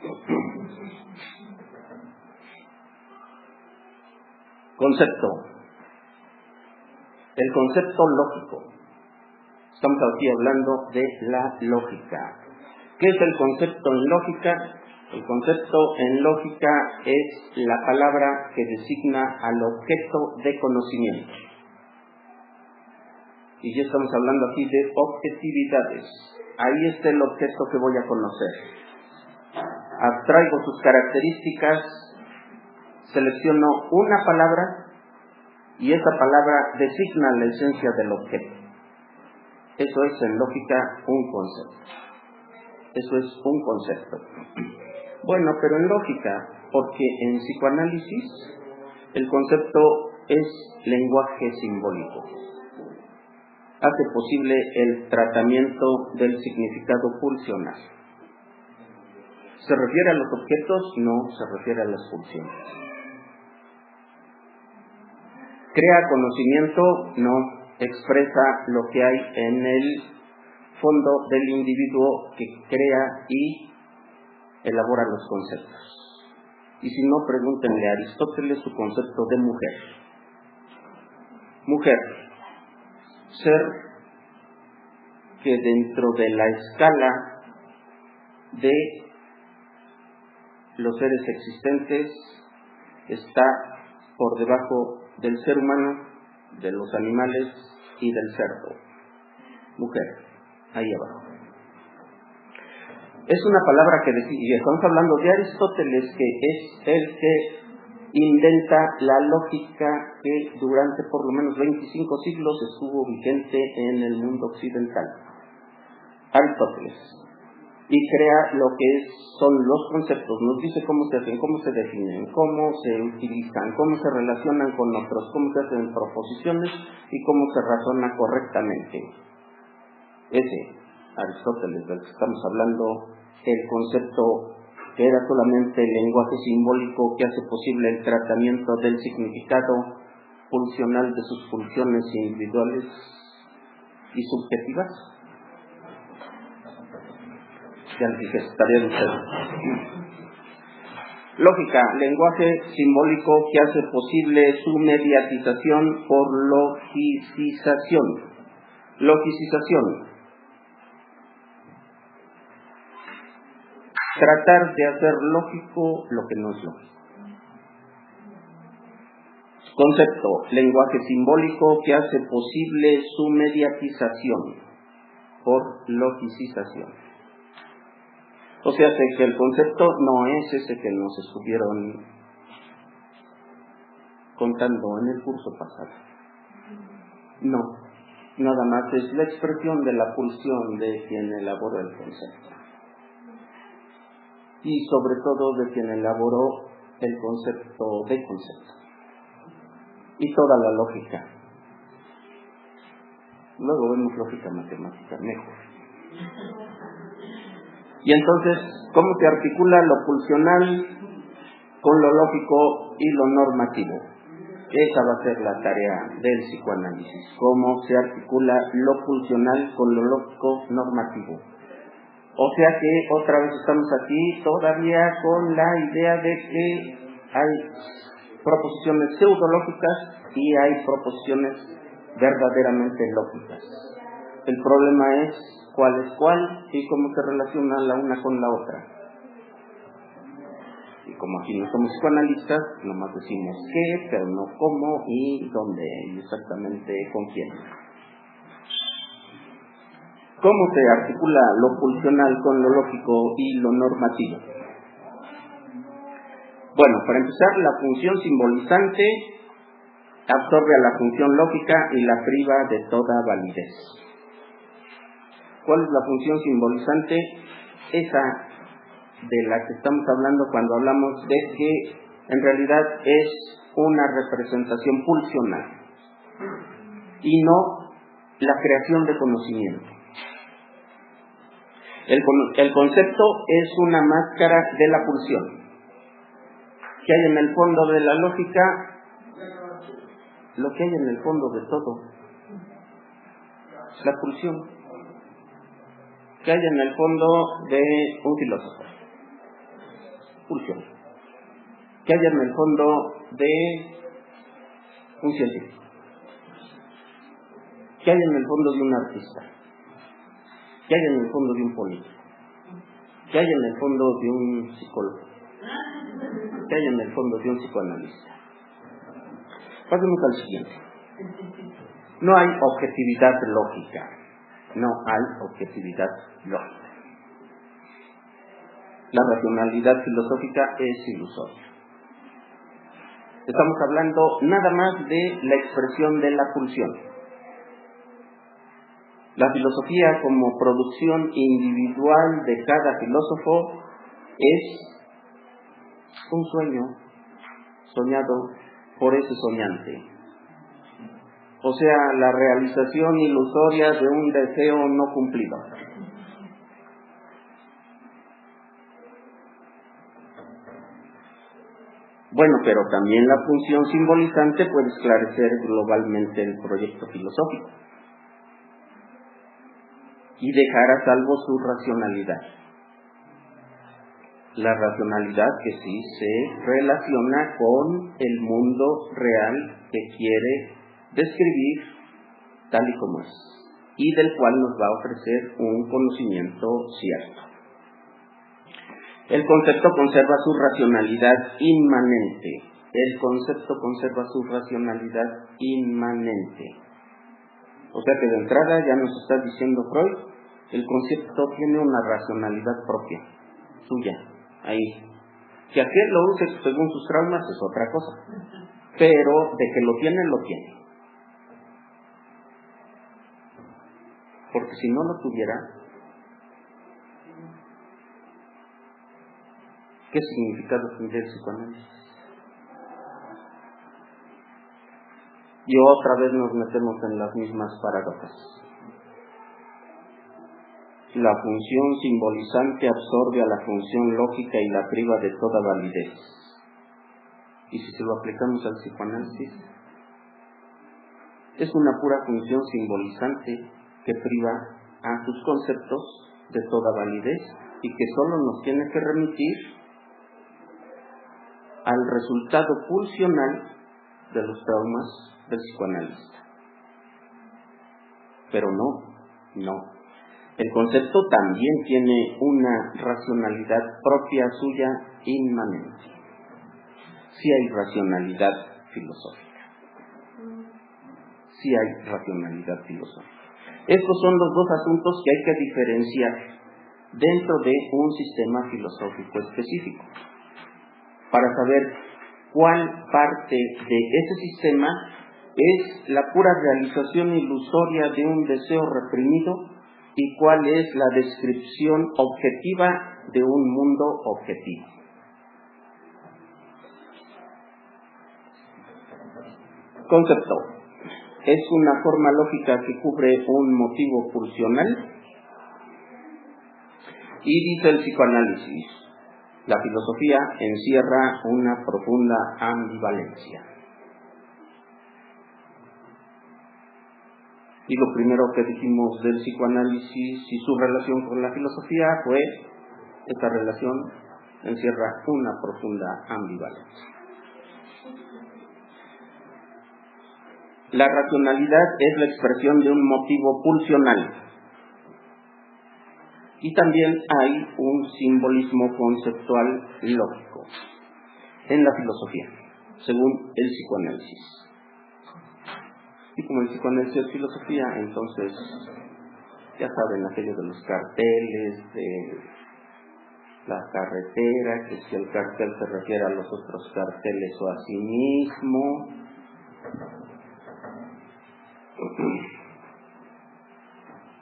Concepto. El concepto lógico. Estamos aquí hablando de la lógica. ¿Qué es el concepto en lógica? El concepto en lógica es la palabra que designa al objeto de conocimiento. Y ya estamos hablando aquí de objetividades. Ahí está el objeto que voy a conocer. Abstraigo sus características, selecciono una palabra y esa palabra designa la esencia del objeto. Eso es en lógica un concepto. Eso es un concepto. Bueno, pero en lógica, porque en psicoanálisis el concepto es lenguaje simbólico. Hace posible el tratamiento del significado pulsional. ¿Se refiere a los objetos? No, se refiere a las pulsiones. ¿Crea conocimiento? No, expresa lo que hay en el fondo del individuo que crea y elabora los conceptos. Y si no, pregúntenle a Aristóteles su concepto de mujer. Mujer, ser que dentro de la escala de los seres existentes está por debajo del ser humano, de los animales y del cerdo. Mujer, ahí abajo. Es una palabra que y estamos hablando de Aristóteles, que es el que inventa la lógica que durante por lo menos 25 siglos estuvo vigente en el mundo occidental. Aristóteles. Y crea lo que son los conceptos, nos dice cómo se hacen, cómo se definen, cómo se utilizan, cómo se relacionan con otros, cómo se hacen proposiciones y cómo se razona correctamente. Ese Aristóteles del que estamos hablando, el concepto que era solamente el lenguaje simbólico que hace posible el tratamiento del significado pulsional de sus funciones individuales y subjetivas. Ya les dije, estaría de ustedes. Lógica, lenguaje simbólico que hace posible su mediatización por logicización. Logicización. Tratar de hacer lógico lo que no es lógico. Concepto, lenguaje simbólico que hace posible su mediatización por logicización. O sea que el concepto no es ese que nos estuvieron contando en el curso pasado. No, nada más es la expresión de la pulsión de quien elaboró el concepto. Y sobre todo de quien elaboró el concepto de concepto. Y toda la lógica. Luego vemos lógica matemática mejor. Y entonces, ¿cómo se articula lo pulsional con lo lógico y lo normativo? Esa va a ser la tarea del psicoanálisis. ¿Cómo se articula lo pulsional con lo lógico normativo? O sea que otra vez estamos aquí todavía con la idea de que hay proposiciones pseudológicas y hay proposiciones verdaderamente lógicas. El problema es cuál es cuál y cómo se relaciona la una con la otra. Y como aquí no somos psicoanalistas, nomás decimos qué, pero no cómo y dónde y exactamente con quién. ¿Cómo se articula lo pulsional con lo lógico y lo normativo? Bueno, para empezar, la función simbolizante absorbe a la función lógica y la priva de toda validez. ¿Cuál es la función simbolizante? Esa de la que estamos hablando cuando hablamos de que en realidad es una representación pulsional y no la creación de conocimiento. El concepto es una máscara de la pulsión. ¿Qué hay en el fondo de la lógica? Lo que hay en el fondo de todo, la pulsión. ¿Qué hay en el fondo de un filósofo? Pulsión. ¿Qué hay en el fondo de un científico? ¿Qué hay en el fondo de un artista? ¿Qué hay en el fondo de un político? ¿Qué hay en el fondo de un psicólogo? ¿Qué hay en el fondo de un psicoanalista? Pasemos al siguiente. No hay objetividad lógica. No hay objetividad lógica. La racionalidad filosófica es ilusoria. Estamos hablando nada más de la expresión de la pulsión. La filosofía como producción individual de cada filósofo es un sueño soñado por ese soñante. O sea, la realización ilusoria de un deseo no cumplido. Bueno, pero también la función simbolizante puede esclarecer globalmente el proyecto filosófico y dejar a salvo su racionalidad. La racionalidad que sí se relaciona con el mundo real que quiere describir tal y como es, y del cual nos va a ofrecer un conocimiento cierto. El concepto conserva su racionalidad inmanente. El concepto conserva su racionalidad inmanente. O sea que de entrada ya nos está diciendo Freud, el concepto tiene una racionalidad propia, suya, ahí. Que aquel lo use según sus traumas es otra cosa, pero de que lo tiene, lo tiene. Porque si no lo tuviera, ¿qué significado tendría el psicoanálisis? Y otra vez nos metemos en las mismas paradojas. La función simbolizante absorbe a la función lógica y la priva de toda validez. Y si se lo aplicamos al psicoanálisis, es una pura función simbolizante que priva a sus conceptos de toda validez y que solo nos tiene que remitir al resultado pulsional de los traumas del psicoanalista. Pero no. El concepto también tiene una racionalidad propia suya inmanente. Sí hay racionalidad filosófica. Sí hay racionalidad filosófica. Estos son los dos asuntos que hay que diferenciar dentro de un sistema filosófico específico, para saber cuál parte de ese sistema es la pura realización ilusoria de un deseo reprimido y cuál es la descripción objetiva de un mundo objetivo. Concepto. Es una forma lógica que cubre un motivo pulsional. Y dice el psicoanálisis, la filosofía encierra una profunda ambivalencia. Y lo primero que dijimos del psicoanálisis y su relación con la filosofía fue, esta relación encierra una profunda ambivalencia. La racionalidad es la expresión de un motivo pulsional. Y también hay un simbolismo conceptual lógico en la filosofía, según el psicoanálisis. Y como el psicoanálisis es filosofía, entonces Ya saben, aquello de los carteles, de la carretera, que si el cartel se refiere a los otros carteles o a sí mismo.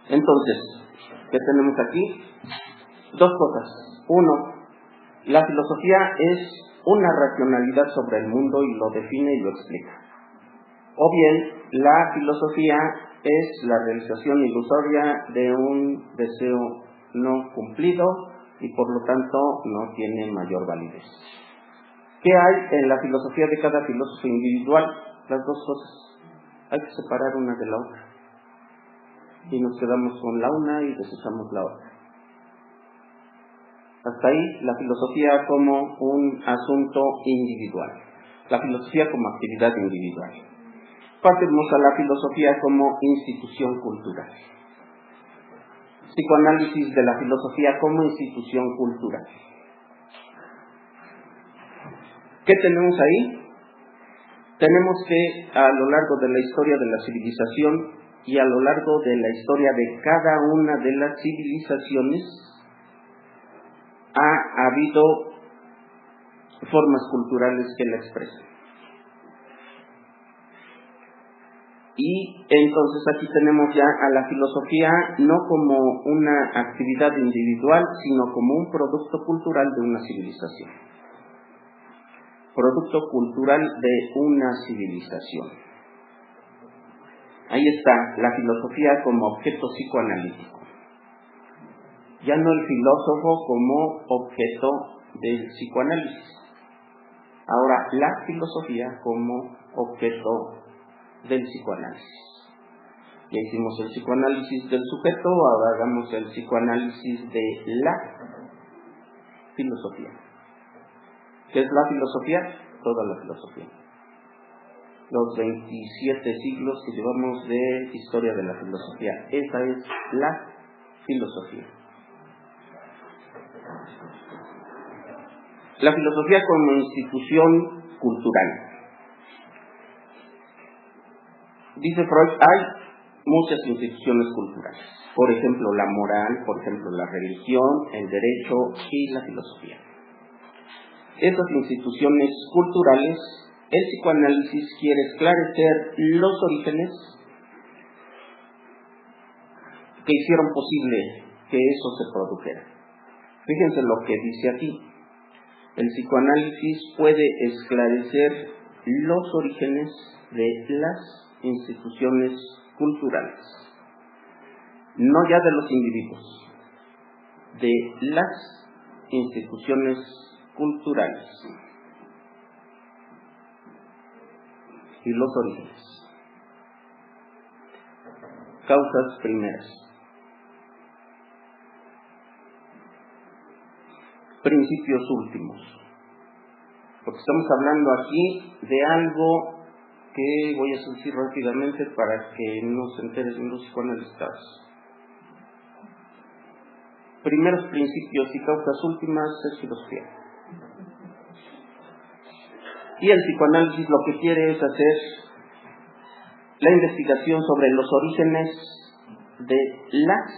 Entonces, ¿qué tenemos aquí? Dos cosas. Uno, la filosofía es una racionalidad sobre el mundo y lo define y lo explica. O bien, la filosofía es la realización ilusoria de un deseo no cumplido y por lo tanto no tiene mayor validez. ¿Qué hay en la filosofía de cada filósofo individual? Las dos cosas. Hay que separar una de la otra. Y nos quedamos con la una y desechamos la otra. Hasta ahí la filosofía como un asunto individual. La filosofía como actividad individual. Pasemos a la filosofía como institución cultural. Psicoanálisis de la filosofía como institución cultural. ¿Qué tenemos ahí? Tenemos que a lo largo de la historia de la civilización y a lo largo de la historia de cada una de las civilizaciones ha habido formas culturales que la expresan. Y entonces aquí tenemos ya a la filosofía no como una actividad individual, sino como un producto cultural de una civilización. Producto cultural de una civilización. Ahí está, la filosofía como objeto psicoanalítico. Ya no el filósofo como objeto del psicoanálisis. Ahora, la filosofía como objeto del psicoanálisis. Ya hicimos el psicoanálisis del sujeto, ahora hagamos el psicoanálisis de la filosofía. ¿Qué es la filosofía? Toda la filosofía. Los 27 siglos que llevamos de historia de la filosofía. Esa es la filosofía. La filosofía como institución cultural. Dice Freud, hay muchas instituciones culturales. Por ejemplo, la moral, por ejemplo, la religión, el derecho y la filosofía. Estas instituciones culturales, el psicoanálisis quiere esclarecer los orígenes que hicieron posible que eso se produjera. Fíjense lo que dice aquí. El psicoanálisis puede esclarecer los orígenes de las instituciones culturales, no ya de los individuos, de las instituciones culturales y los orígenes. Causas primeras. Principios últimos. Porque estamos hablando aquí de algo que voy a decir rápidamente para que no se enteren los psicoanalistas. Primeros principios y causas últimas es filosofía. Y el psicoanálisis lo que quiere es hacer la investigación sobre los orígenes de las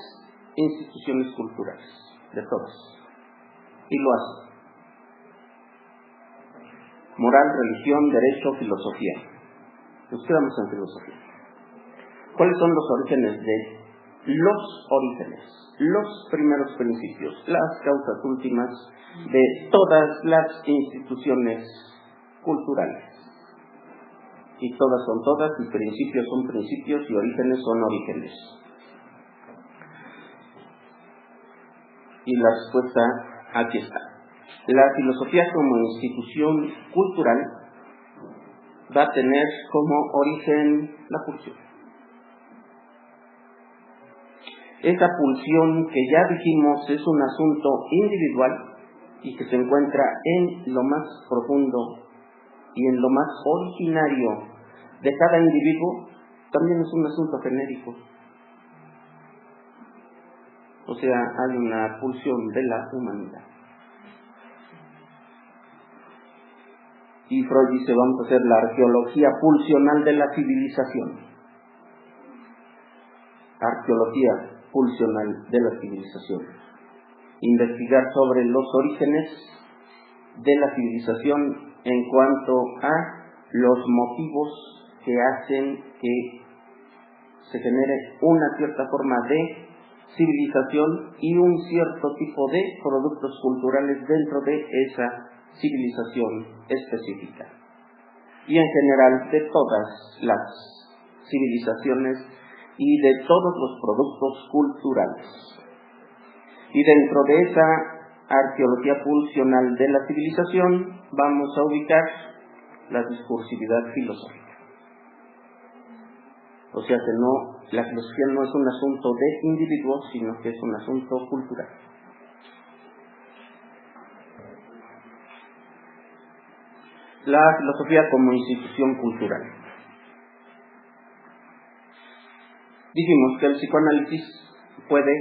instituciones culturales, de todas. Y lo hace. Moral, religión, derecho, filosofía. Nos quedamos en filosofía. ¿Cuáles son los orígenes de los orígenes? Los primeros principios, las causas últimas de todas las instituciones culturales. Y todas son todas, y principios son principios, y orígenes son orígenes. Y la respuesta aquí está. La filosofía como institución cultural va a tener como origen la pulsión. Esa pulsión que ya dijimos es un asunto individual y que se encuentra en lo más profundo y en lo más originario de cada individuo, también es un asunto genérico. O sea, hay una pulsión de la humanidad. Y Freud dice, vamos a hacer la arqueología pulsional de la civilización. Arqueología pulsional de la civilización. Investigar sobre los orígenes de la civilización en cuanto a los motivos que hacen que se genere una cierta forma de civilización y un cierto tipo de productos culturales dentro de esa civilización específica. Y en general de todas las civilizaciones y de todos los productos culturales. Y dentro de esa arqueología pulsional de la civilización vamos a ubicar la discursividad filosófica. O sea que la filosofía no es un asunto de individuos, sino que es un asunto cultural. La filosofía como institución cultural. Dijimos que el psicoanálisis puede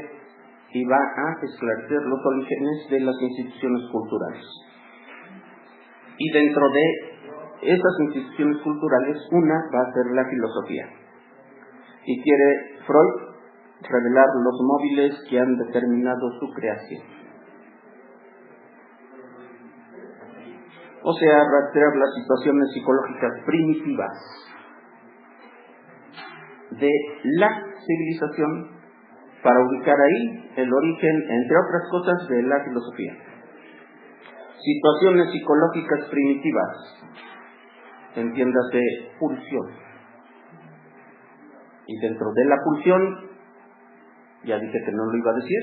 y va a esclarecer los orígenes de las instituciones culturales. Y dentro de esas instituciones culturales, una va a ser la filosofía. Y quiere Freud revelar los móviles que han determinado su creación. O sea, rastrear las situaciones psicológicas primitivas de la civilización para ubicar ahí el origen, entre otras cosas, de la filosofía. Situaciones psicológicas primitivas, entiéndase pulsión. Y dentro de la pulsión, ya dije que no lo iba a decir,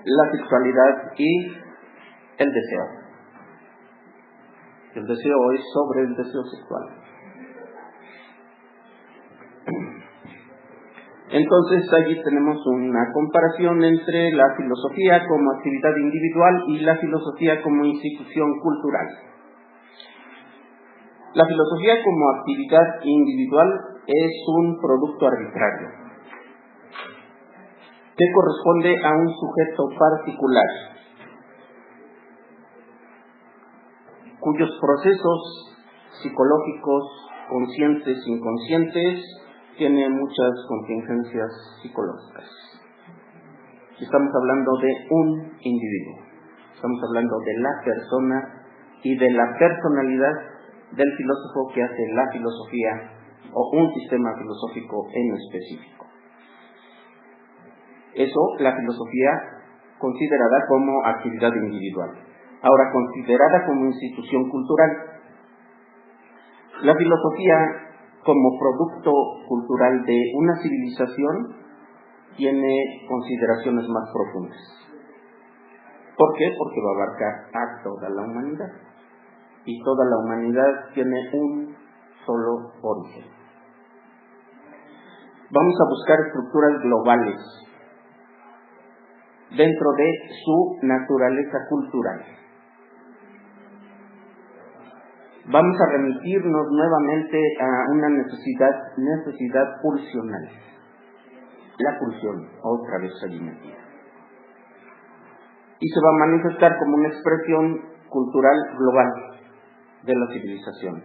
la sexualidad y el deseo. El deseo es sobre el deseo sexual. Entonces allí tenemos una comparación entre la filosofía como actividad individual y la filosofía como institución cultural. La filosofía como actividad individual es un producto arbitrario que corresponde a un sujeto particular cuyos procesos psicológicos, conscientes e inconscientes, tienen muchas contingencias psicológicas. Estamos hablando de un individuo, estamos hablando de la persona y de la personalidad del filósofo que hace la filosofía o un sistema filosófico en específico. Eso, la filosofía considerada como actividad individual. Ahora, considerada como institución cultural, la filosofía como producto cultural de una civilización tiene consideraciones más profundas. ¿Por qué? Porque va a abarcar a toda la humanidad. Y toda la humanidad tiene un solo origen. Vamos a buscar estructuras globales dentro de su naturaleza cultural. Vamos a remitirnos nuevamente a una necesidad pulsional. La pulsión, otra vez allí metida. Y se va a manifestar como una expresión cultural global de la civilización.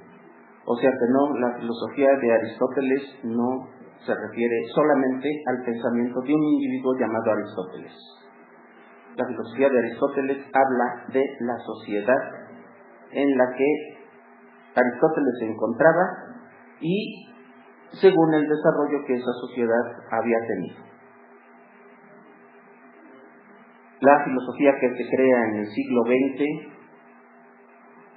O sea que no, la filosofía de Aristóteles no se refiere solamente al pensamiento de un individuo llamado Aristóteles. La filosofía de Aristóteles habla de la sociedad en la que Aristóteles se encontraba y según el desarrollo que esa sociedad había tenido. La filosofía que se crea en el siglo XX,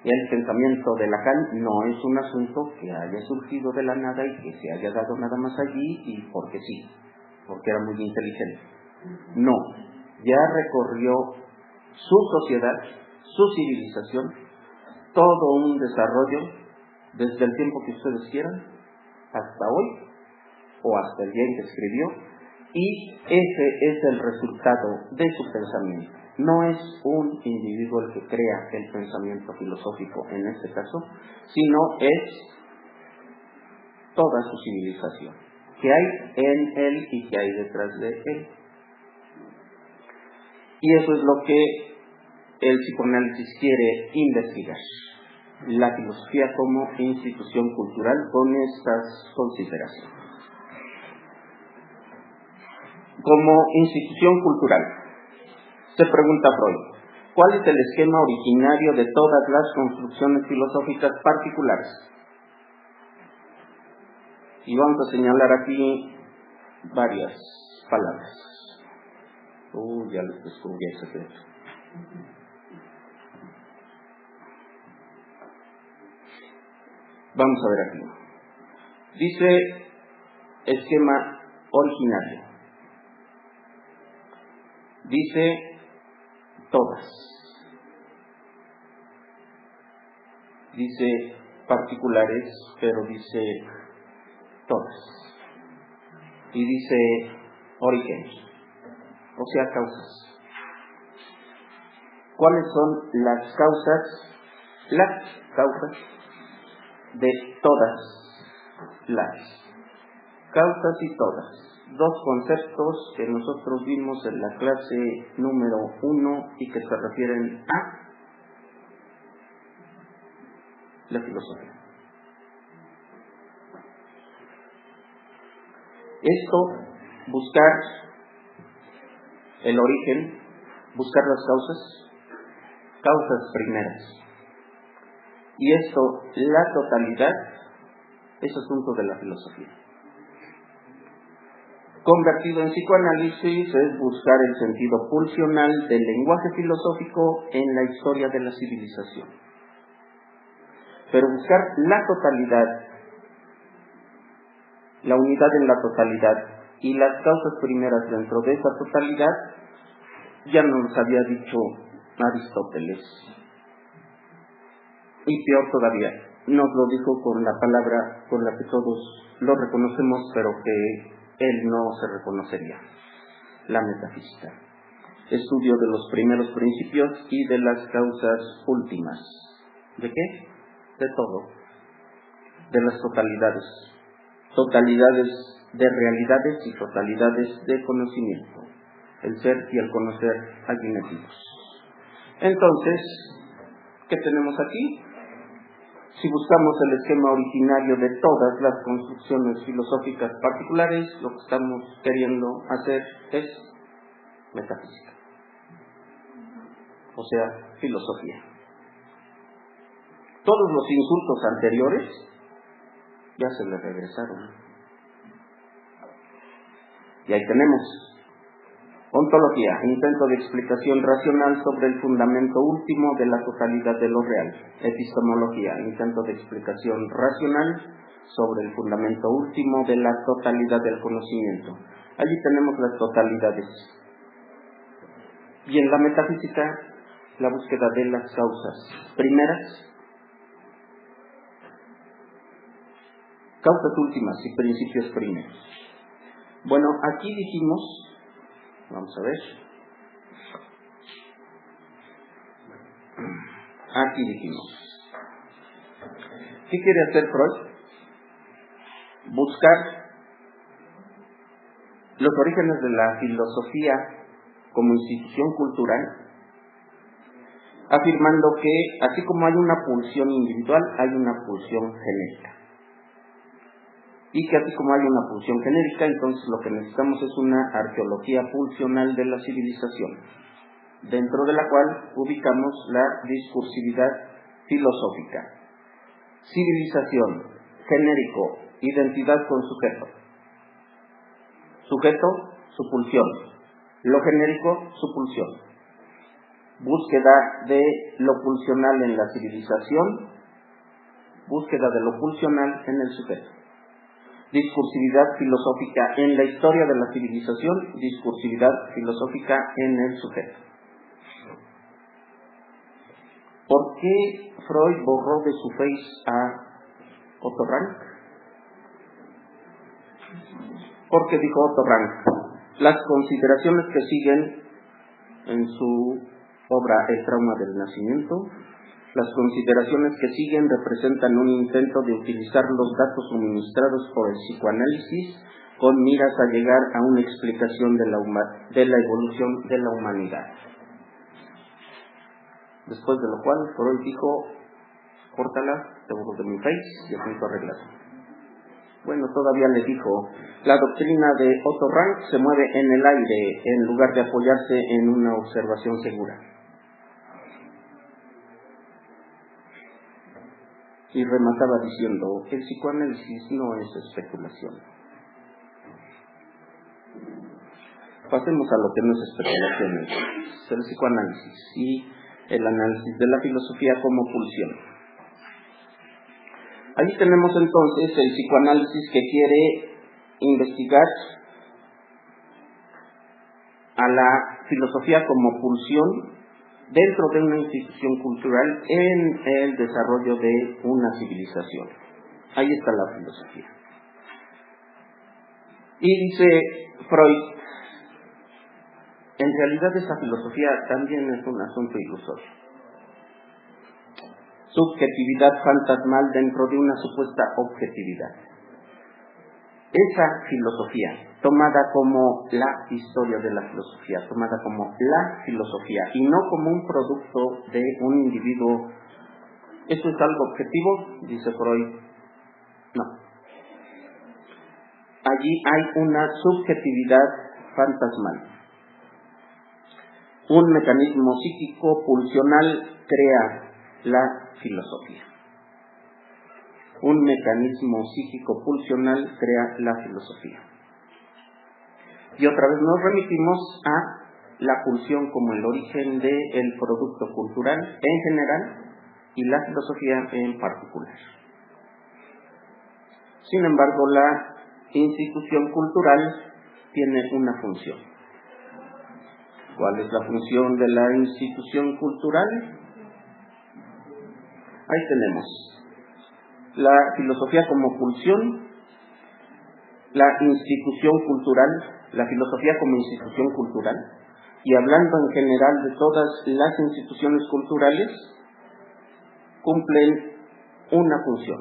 el pensamiento de Lacan, no es un asunto que haya surgido de la nada y que se haya dado nada más allí y porque sí, porque era muy inteligente. No, ya recorrió su sociedad, su civilización, todo un desarrollo desde el tiempo que ustedes quieran hasta hoy o hasta el día en que escribió, y ese es el resultado de su pensamiento. No es un individuo el que crea el pensamiento filosófico en este caso, sino es toda su civilización, que hay en él y que hay detrás de él. Y eso es lo que el psicoanálisis quiere investigar. La filosofía como institución cultural con estas consideraciones. como institución cultural. Se pregunta Freud, ¿cuál es el esquema originario de todas las construcciones filosóficas particulares? Y vamos a señalar aquí varias palabras. Ya les descubrí el secreto. Vamos a ver aquí. Dice esquema originario. Dice todas. Dice particulares, pero dice todas. Y dice origen, o sea, causas. ¿Cuáles son las causas? Las causas de todas las causas y todas. Dos conceptos que nosotros vimos en la clase número 1 y que se refieren a la filosofía. Esto, buscar el origen, buscar las causas primeras. Y esto, la totalidad, es asunto de la filosofía. Convertido en psicoanálisis es buscar el sentido pulsional del lenguaje filosófico en la historia de la civilización. Pero buscar la totalidad, la unidad en la totalidad y las causas primeras dentro de esa totalidad, ya nos había dicho Aristóteles. Y peor todavía, nos lo dijo con la palabra con la que todos lo reconocemos, pero que él no se reconocería: la metafísica. Estudio de los primeros principios y de las causas últimas. ¿De qué? De todo. De las totalidades. Totalidades de realidades y totalidades de conocimiento. El ser y el conocer allí metidos. Entonces, ¿qué tenemos aquí? Si buscamos el esquema originario de todas las construcciones filosóficas particulares, lo que estamos queriendo hacer es metafísica, o sea, filosofía. Todos los insultos anteriores ya se le regresaron. Y ahí tenemos ontología, intento de explicación racional sobre el fundamento último de la totalidad de lo real. Epistemología, intento de explicación racional sobre el fundamento último de la totalidad del conocimiento. Allí tenemos las totalidades. Y en la metafísica, la búsqueda de las causas primeras, causas últimas y principios primeros. Bueno, aquí dijimos, vamos a ver, aquí dijimos, ¿qué quiere hacer Freud? Buscar los orígenes de la filosofía como institución cultural, afirmando que así como hay una pulsión individual, hay una pulsión genérica. Y que así como hay una pulsión genérica, entonces lo que necesitamos es una arqueología pulsional de la civilización, dentro de la cual ubicamos la discursividad filosófica. Civilización, genérico, identidad con sujeto. Sujeto, su pulsión. Lo genérico, su pulsión. Búsqueda de lo pulsional en la civilización, búsqueda de lo pulsional en el sujeto. Discursividad filosófica en la historia de la civilización, discursividad filosófica en el sujeto. ¿Por qué Freud borró de su face a Otto Rank? Porque dijo Otto Rank, las consideraciones que siguen en su obra El trauma del nacimiento, las consideraciones que siguen representan un intento de utilizar los datos suministrados por el psicoanálisis con miras a llegar a una explicación de la evolución de la humanidad. Después de lo cual, Freud dijo, córtala, te borro de mi face y apunto arreglado. Bueno, todavía le dijo, la doctrina de Otto Rank se mueve en el aire en lugar de apoyarse en una observación segura. Y remataba diciendo, el psicoanálisis no es especulación. Pasemos a lo que no es especulación, es el psicoanálisis y el análisis de la filosofía como pulsión. Allí tenemos entonces el psicoanálisis que quiere investigar a la filosofía como pulsión dentro de una institución cultural en el desarrollo de una civilización. Ahí está la filosofía. Y dice Freud, en realidad esa filosofía también es un asunto ilusorio. Subjetividad fantasmal dentro de una supuesta objetividad. Esa filosofía, tomada como la historia de la filosofía, tomada como la filosofía y no como un producto de un individuo, ¿eso es algo objetivo? Dice Freud. No. Allí hay una subjetividad fantasmal. Un mecanismo psíquico pulsional crea la filosofía. Un mecanismo psíquico pulsional crea la filosofía. Y otra vez nos remitimos a la pulsión como el origen del producto cultural en general y la filosofía en particular. Sin embargo, la institución cultural tiene una función. ¿Cuál es la función de la institución cultural? Ahí tenemos la filosofía como pulsión, la institución cultural, la filosofía como institución cultural, y hablando en general de todas las instituciones culturales, cumplen una función,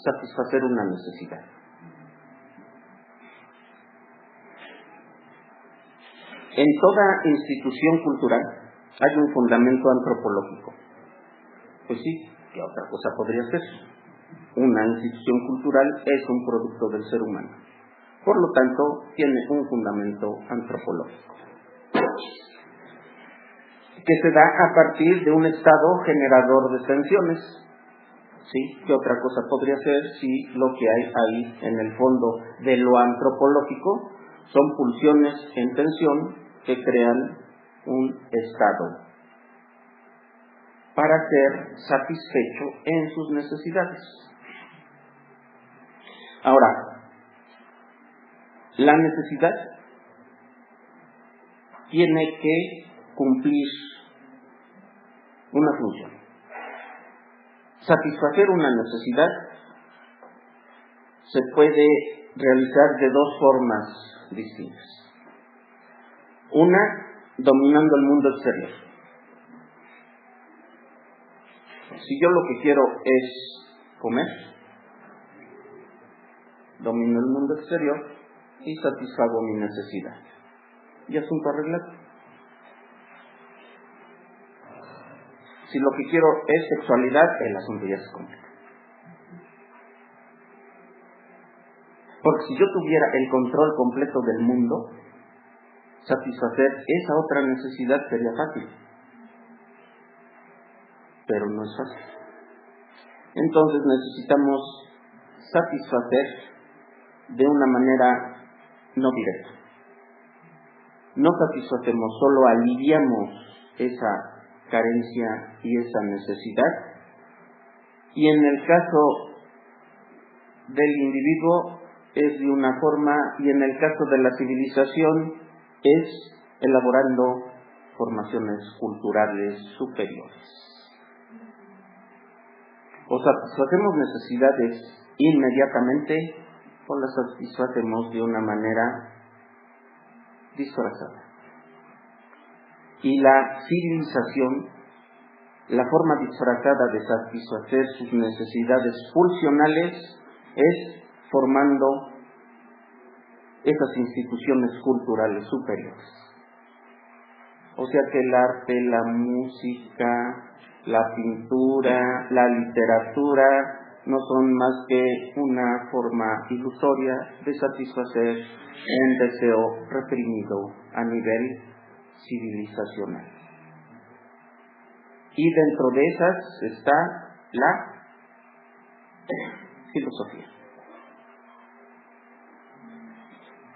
satisfacer una necesidad. En toda institución cultural hay un fundamento antropológico. Pues sí, ¿qué otra cosa podría ser? Una institución cultural es un producto del ser humano. Por lo tanto, tiene un fundamento antropológico, que se da a partir de un estado generador de tensiones. ¿Sí? ¿Qué otra cosa podría ser si lo que hay ahí en el fondo de lo antropológico son pulsiones en tensión que crean un estado para ser satisfecho en sus necesidades? Ahora, la necesidad tiene que cumplir una función. Satisfacer una necesidad se puede realizar de dos formas distintas. Una, dominando el mundo exterior. Si yo lo que quiero es comer, domino el mundo exterior y satisfago mi necesidad. Y asunto arreglado. Si lo que quiero es sexualidad, el asunto ya se complica. Porque si yo tuviera el control completo del mundo, satisfacer esa otra necesidad sería fácil. Pero no es fácil. Entonces necesitamos satisfacer de una manera no directa. No satisfacemos, solo aliviamos esa carencia y esa necesidad. Y en el caso del individuo es de una forma, y en el caso de la civilización es elaborando formaciones culturales superiores. O satisfacemos necesidades inmediatamente o las satisfacemos de una manera disfrazada. Y la civilización, la forma disfrazada de satisfacer sus necesidades pulsionales es formando esas instituciones culturales superiores. O sea que el arte, la música, la pintura, la literatura no son más que una forma ilusoria de satisfacer un deseo reprimido a nivel civilizacional. Y dentro de esas está la filosofía.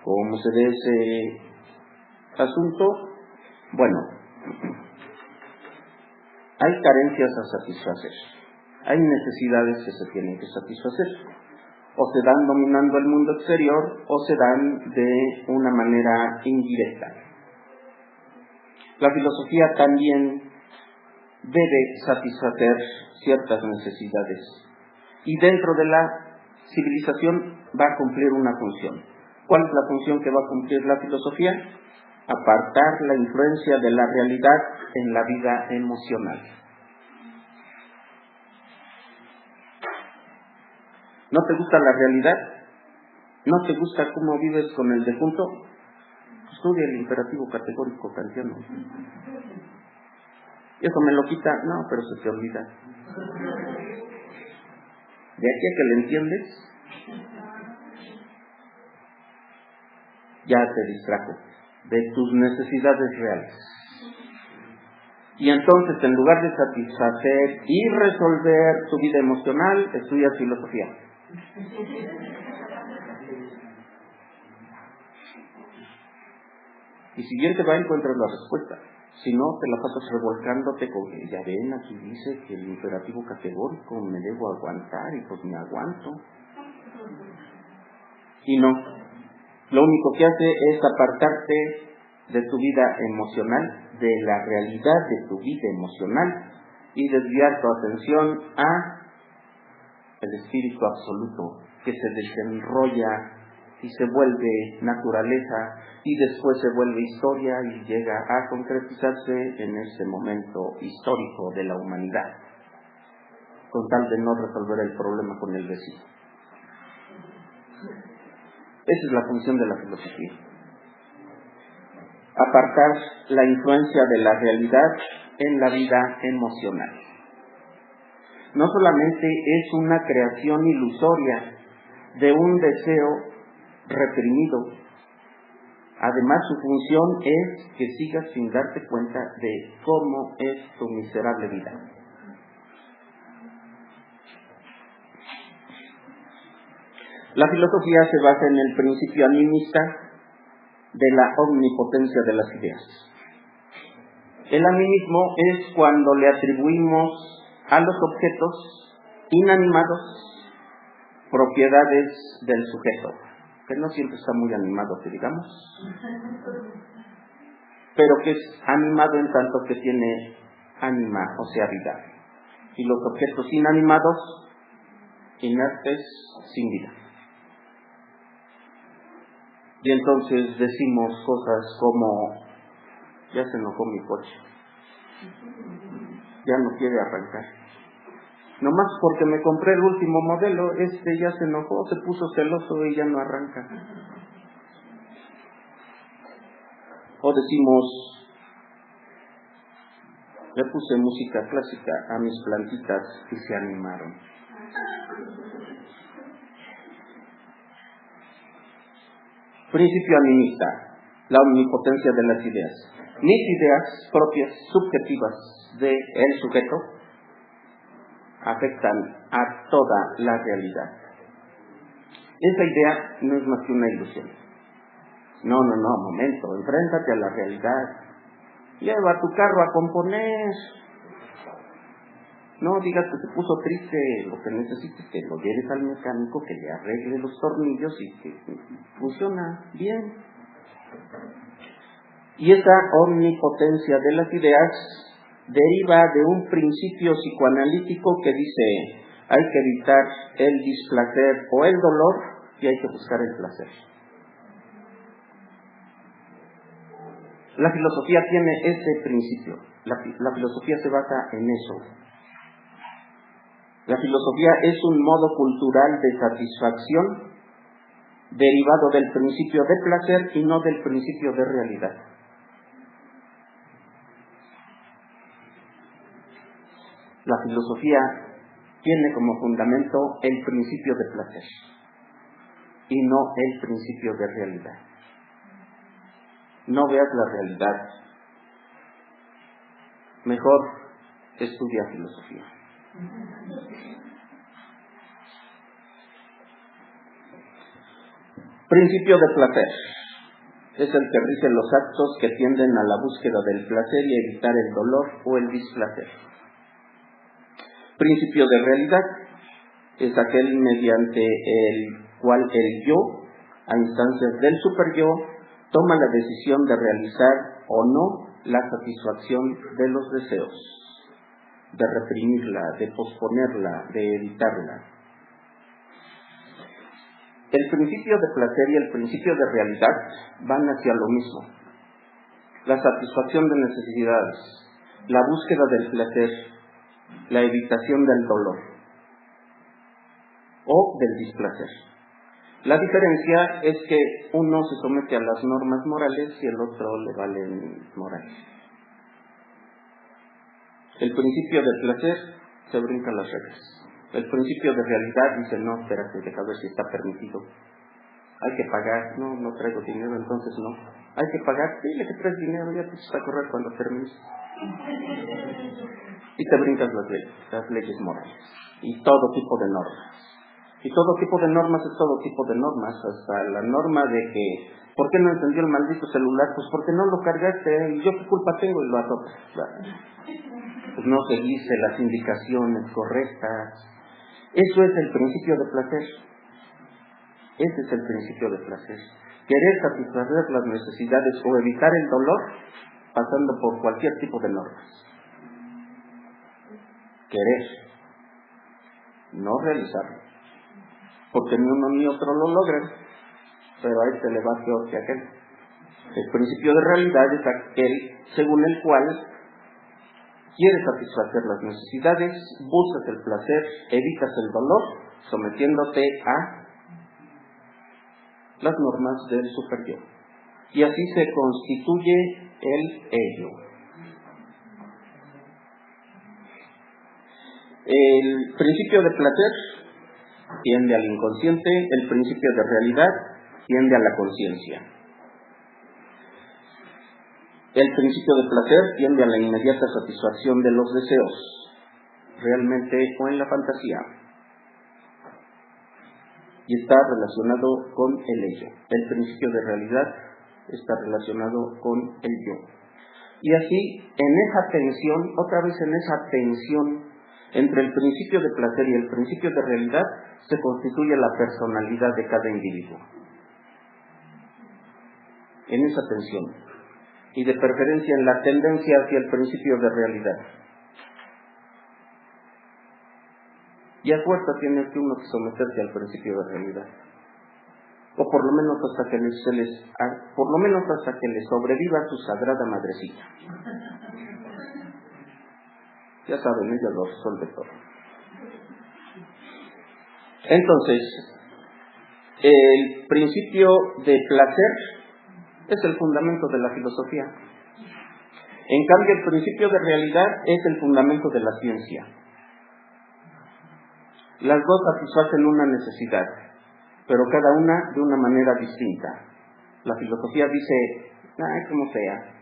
¿Cómo se ve ese asunto? Bueno, hay carencias a satisfacer, hay necesidades que se tienen que satisfacer, o se dan dominando el mundo exterior o se dan de una manera indirecta. La filosofía también debe satisfacer ciertas necesidades y dentro de la civilización va a cumplir una función. ¿Cuál es la función que va a cumplir la filosofía? Apartar la influencia de la realidad en la vida emocional. ¿No te gusta la realidad? ¿No te gusta cómo vives con el defunto? Estudia el imperativo categórico kantiano. ¿Y eso me lo quita? No, pero se te olvida. De aquí a que le entiendes, ya te distrajo de tus necesidades reales. Y entonces, en lugar de satisfacer y resolver tu vida emocional, estudias filosofía. Y si bien te va, encuentras la respuesta. Si no, te la pasas revolcándote con que ya ven, aquí dice que el imperativo categórico me debo aguantar y pues me aguanto. Y no. Lo único que hace es apartarte de tu vida emocional, de la realidad de tu vida emocional y desviar tu atención a el espíritu absoluto que se desenrolla y se vuelve naturaleza y después se vuelve historia y llega a concretizarse en ese momento histórico de la humanidad, con tal de no resolver el problema con el vecino. Esa es la función de la filosofía. Apartar la influencia de la realidad en la vida emocional. No solamente es una creación ilusoria de un deseo reprimido, además su función es que sigas sin darte cuenta de cómo es tu miserable vida. La filosofía se basa en el principio animista de la omnipotencia de las ideas. El animismo es cuando le atribuimos a los objetos inanimados propiedades del sujeto, que no siempre está muy animado, que digamos, pero que es animado en tanto que tiene ánima, o sea, vida. Y los objetos inanimados, inertes, sin vida. Y entonces decimos cosas como, ya se enojó mi coche, ya no quiere arrancar. Nomás porque me compré el último modelo, ya se enojó, se puso celoso y ya no arranca. O decimos, le puse música clásica a mis plantitas y se animaron. Principio animista, la omnipotencia de las ideas. Mis ideas propias, subjetivas del sujeto, afectan a toda la realidad. Esa idea no es más que una ilusión. No, momento, enfréntate a la realidad. Lleva tu carro a componer. No digas que se puso triste, lo que necesites es que lo lleves al mecánico, que le arregle los tornillos y que funciona bien. Y esa omnipotencia de las ideas deriva de un principio psicoanalítico que dice, hay que evitar el displacer o el dolor y hay que buscar el placer. La filosofía tiene ese principio, la filosofía se basa en eso. La filosofía es un modo cultural de satisfacción derivado del principio de placer y no del principio de realidad. La filosofía tiene como fundamento el principio de placer y no el principio de realidad. No veas la realidad. Mejor estudia filosofía. Principio de placer. Es el que rige los actos que tienden a la búsqueda del placer y evitar el dolor o el displacer. Principio de realidad es aquel mediante el cual el yo, a instancias del superyo, toma la decisión de realizar o no la satisfacción de los deseos, de reprimirla, de posponerla, de evitarla. El principio de placer y el principio de realidad van hacia lo mismo. La satisfacción de necesidades, la búsqueda del placer, la evitación del dolor o del displacer. La diferencia es que uno se somete a las normas morales y el otro le valen morales. El principio de placer se brinca las reglas. El principio de realidad dice, no, espérate, deja ver si está permitido. Hay que pagar, no traigo dinero, entonces no. Hay que pagar, dile que traes dinero, ya te echas a correr cuando termines. Y te brincas las leyes morales. Y todo tipo de normas. Y todo tipo de normas es todo tipo de normas, hasta la norma de que, ¿por qué no encendió el maldito celular? Pues porque no lo cargaste, y yo qué culpa tengo, y lo azotas. Pues no seguiste las indicaciones correctas. Eso es el principio de placer. Ese es el principio de placer. Querer satisfacer las necesidades o evitar el dolor pasando por cualquier tipo de normas. Querer, no realizarlo. Porque ni uno ni otro lo logran, pero a este le va peor que a aquel. El principio de realidad es aquel según el cual quieres satisfacer las necesidades, buscas el placer, evitas el dolor, sometiéndote a las normas del superyo. Y así se constituye el ello. El principio de placer tiende al inconsciente, el principio de realidad tiende a la conciencia. El principio de placer tiende a la inmediata satisfacción de los deseos, realmente o en la fantasía, y está relacionado con el ello. El principio de realidad está relacionado con el yo. Y así, en esa tensión, otra vez en esa tensión entre el principio de placer y el principio de realidad, se constituye la personalidad de cada individuo. En esa tensión. Y de preferencia en la tendencia hacia el principio de realidad. Y a fuerza tiene que uno que someterse al principio de realidad. O por lo menos hasta que le sobreviva su sagrada madrecita. Ya saben, ella lo resuelve todo. Entonces, el principio de placer es el fundamento de la filosofía. En cambio, el principio de realidad es el fundamento de la ciencia. Las dos satisfacen una necesidad, pero cada una de una manera distinta. La filosofía dice, como sea,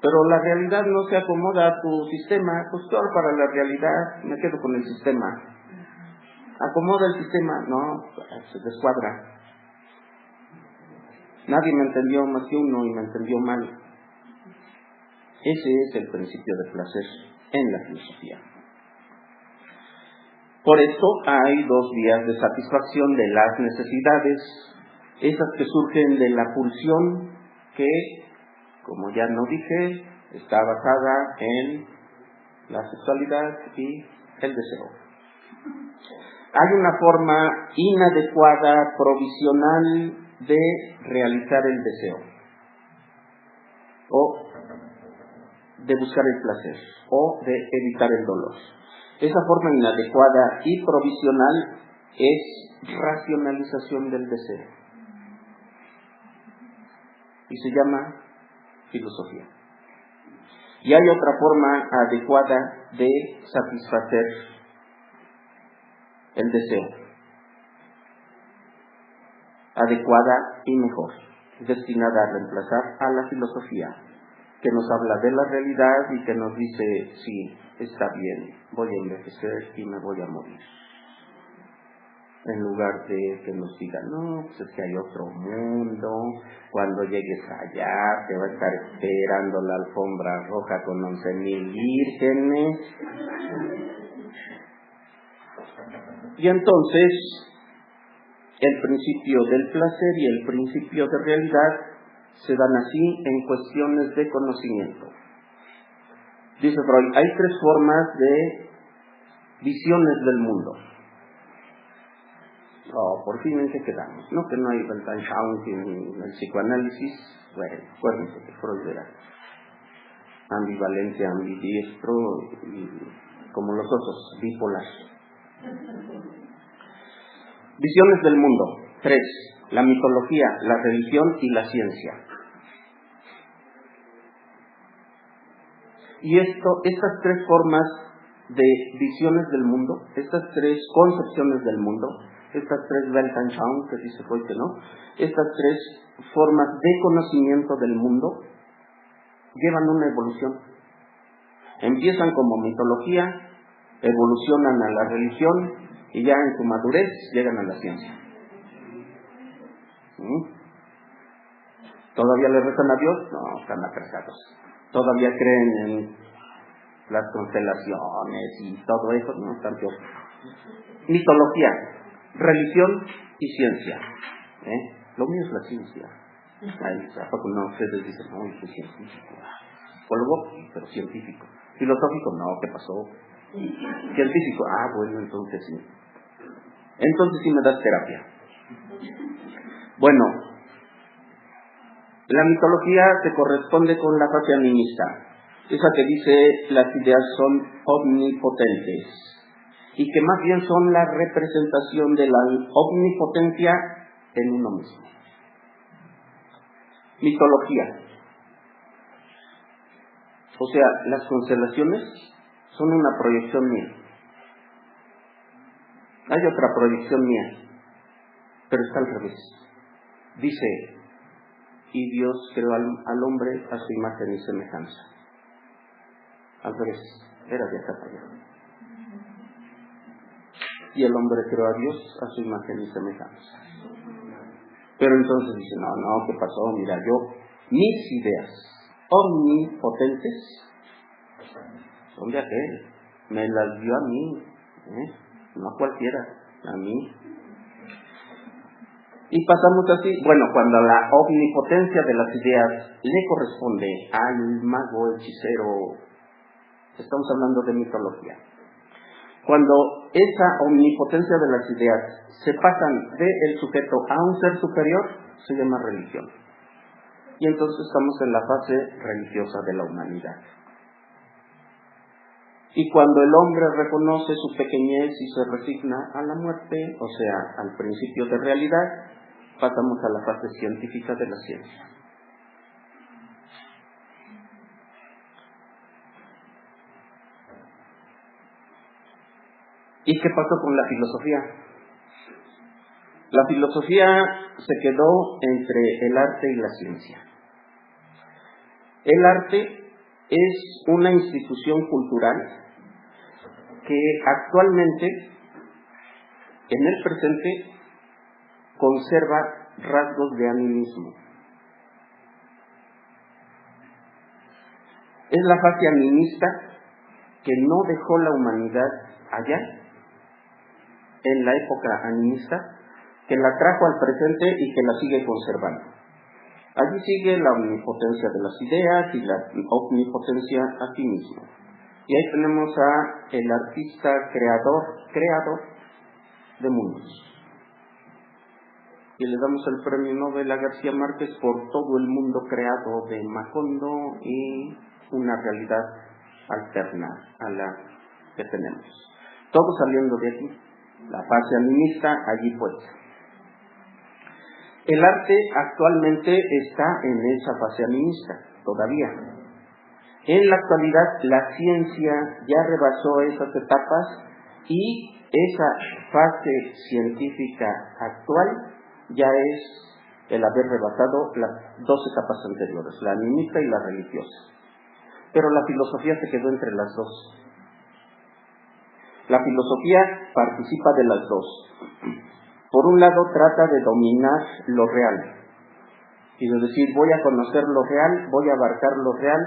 pero la realidad no se acomoda a tu sistema, pues todo para la realidad, me quedo con el sistema. Acomoda el sistema, no, se descuadra. Nadie me entendió más que uno y me entendió mal. Ese es el principio de placer en la filosofía. Por esto hay dos vías de satisfacción de las necesidades, esas que surgen de la pulsión que, como ya no dije, está basada en la sexualidad y el deseo. Hay una forma inadecuada, provisional, de realizar el deseo, o de buscar el placer, o de evitar el dolor. Esa forma inadecuada y provisional es racionalización del deseo. Y se llama filosofía. Y hay otra forma adecuada de satisfacer el deseo, adecuada y mejor, destinada a reemplazar a la filosofía, que nos habla de la realidad y que nos dice, sí, está bien, voy a envejecer y me voy a morir. En lugar de que nos digan, no, pues es que hay otro mundo, cuando llegues allá te va a estar esperando la alfombra roja con 11,000 vírgenes. Y entonces, el principio del placer y el principio de realidad se dan así en cuestiones de conocimiento. Dice Freud, hay 3 formas de visiones del mundo. Por fin, ¿en qué quedamos? No, que no hay Weltanschauung en el psicoanálisis. Bueno, acuérdense que Freud era ambivalente, ambidiestro y como los osos, bipolar. Visiones del mundo. 3. La mitología, la religión y la ciencia. Y estas 3 formas de visiones del mundo, estas 3 concepciones del mundo, estas 3 Weltanschauung, que dice Freud que no, estas 3 formas de conocimiento del mundo llevan una evolución. Empiezan como mitología, evolucionan a la religión y ya en su madurez llegan a la ciencia. ¿Todavía le rezan a Dios? No, están atrasados. ¿Todavía creen en las constelaciones y todo eso? No, están peor. Mitología, religión y ciencia. Lo mío es la ciencia. ¿A poco no? Ustedes dicen, no, yo soy científico. Psicólogo, pero científico. Filosófico, no, ¿qué pasó? Científico, bueno, entonces sí. Entonces sí me das terapia. Bueno, la mitología se corresponde con la fase animista, esa que dice las ideas son omnipotentes y que más bien son la representación de la omnipotencia en uno mismo. Mitología. O sea, las constelaciones son una proyección mía. Hay otra proyección mía, pero está al revés. Dice, y Dios creó al hombre a su imagen y semejanza. Al revés, era de acá para allá. Y el hombre creó a Dios a su imagen y semejanza. Pero entonces dice, no, ¿qué pasó? Mira, mis ideas omnipotentes son de aquel, me las dio a mí, no a cualquiera, a mí. Y pasamos así, cuando la omnipotencia de las ideas le corresponde al mago hechicero, estamos hablando de mitología. Cuando esa omnipotencia de las ideas se pasan del sujeto a un ser superior, se llama religión. Y entonces estamos en la fase religiosa de la humanidad. Y cuando el hombre reconoce su pequeñez y se resigna a la muerte, o sea, al principio de realidad, pasamos a la fase científica de la ciencia. ¿Y qué pasó con la filosofía? La filosofía se quedó entre el arte y la ciencia. El arte es una institución cultural que actualmente, en el presente, conserva rasgos de animismo. Es la fase animista que no dejó la humanidad allá, en la época animista, que la trajo al presente y que la sigue conservando. Allí sigue la omnipotencia de las ideas y la omnipotencia a sí mismo. Y ahí tenemos a el artista creador de mundos. Y le damos el premio Nobel a García Márquez por todo el mundo creado de Macondo y una realidad alterna a la que tenemos. Todo saliendo de aquí, la fase animista allí puesta. El arte actualmente está en esa fase animista, todavía. En la actualidad, la ciencia ya rebasó esas etapas y esa fase científica actual ya es el haber rebasado las 12 capas anteriores, la animista y la religiosa. Pero la filosofía se quedó entre las dos. La filosofía participa de las dos. Por un lado, trata de dominar lo real. Y de decir, voy a conocer lo real, voy a abarcar lo real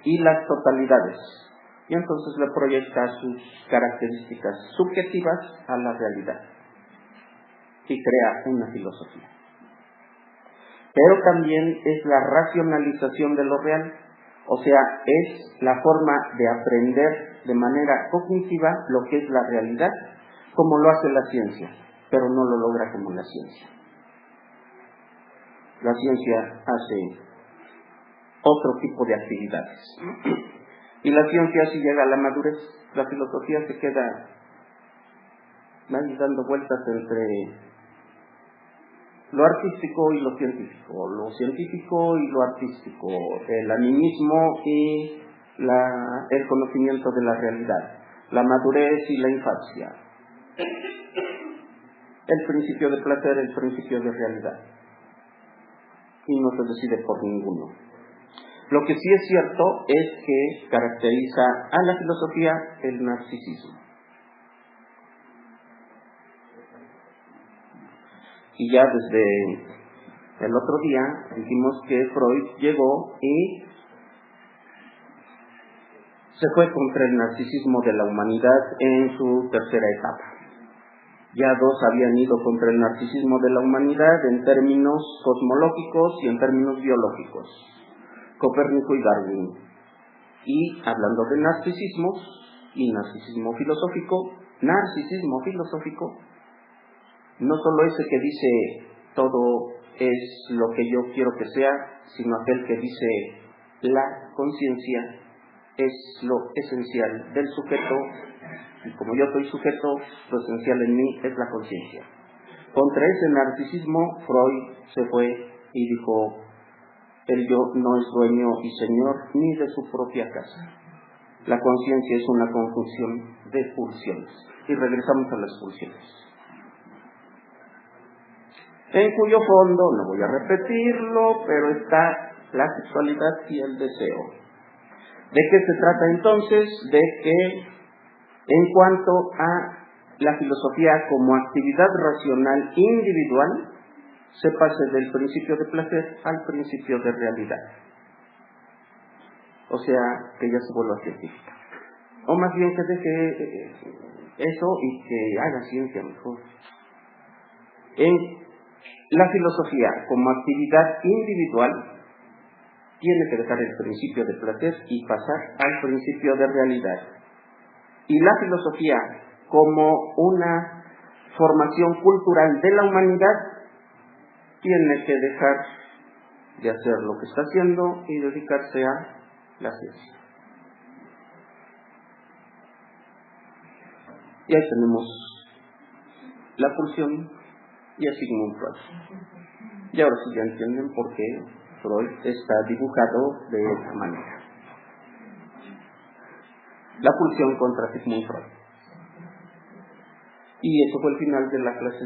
y las totalidades. Y entonces le proyecta sus características subjetivas a la realidad. Y crea una filosofía. Pero también es la racionalización de lo real. O sea, es la forma de aprender de manera cognitiva lo que es la realidad, como lo hace la ciencia, pero no lo logra como la ciencia. La ciencia hace otro tipo de actividades. Y la ciencia sí llega a la madurez, la filosofía se queda ahí dando vueltas entre lo artístico y lo científico, lo científico y lo artístico, el animismo y el conocimiento de la realidad, la madurez y la infancia, el principio de placer, el principio de realidad, y no se decide por ninguno. Lo que sí es cierto es que caracteriza a la filosofía el narcisismo. Y ya desde el otro día dijimos que Freud llegó y se fue contra el narcisismo de la humanidad en su tercera etapa. Ya dos habían ido contra el narcisismo de la humanidad en términos cosmológicos y en términos biológicos, Copérnico y Darwin. Y hablando de narcisismos y narcisismo filosófico, no solo ese que dice todo es lo que yo quiero que sea, sino aquel que dice la conciencia es lo esencial del sujeto, y como yo soy sujeto, lo esencial en mí es la conciencia. Contra ese narcisismo, Freud se fue y dijo, el yo no es dueño y señor ni de su propia casa. La conciencia es una conjunción de pulsiones. Y regresamos a las pulsiones, en cuyo fondo, no voy a repetirlo, pero está la sexualidad y el deseo. ¿De qué se trata entonces? De que en cuanto a la filosofía como actividad racional individual, se pase del principio de placer al principio de realidad. O sea, que ya se vuelva científica. O más bien que deje eso y que haga ciencia mejor. En la filosofía como actividad individual tiene que dejar el principio de placer y pasar al principio de realidad. Y la filosofía como una formación cultural de la humanidad tiene que dejar de hacer lo que está haciendo y dedicarse a la ciencia. Y ahí tenemos la pulsión y a Sigmund Freud. Y ahora sí ya entienden por qué Freud está dibujado de esta manera. La pulsión contra Sigmund Freud. Y eso fue el final de la clase.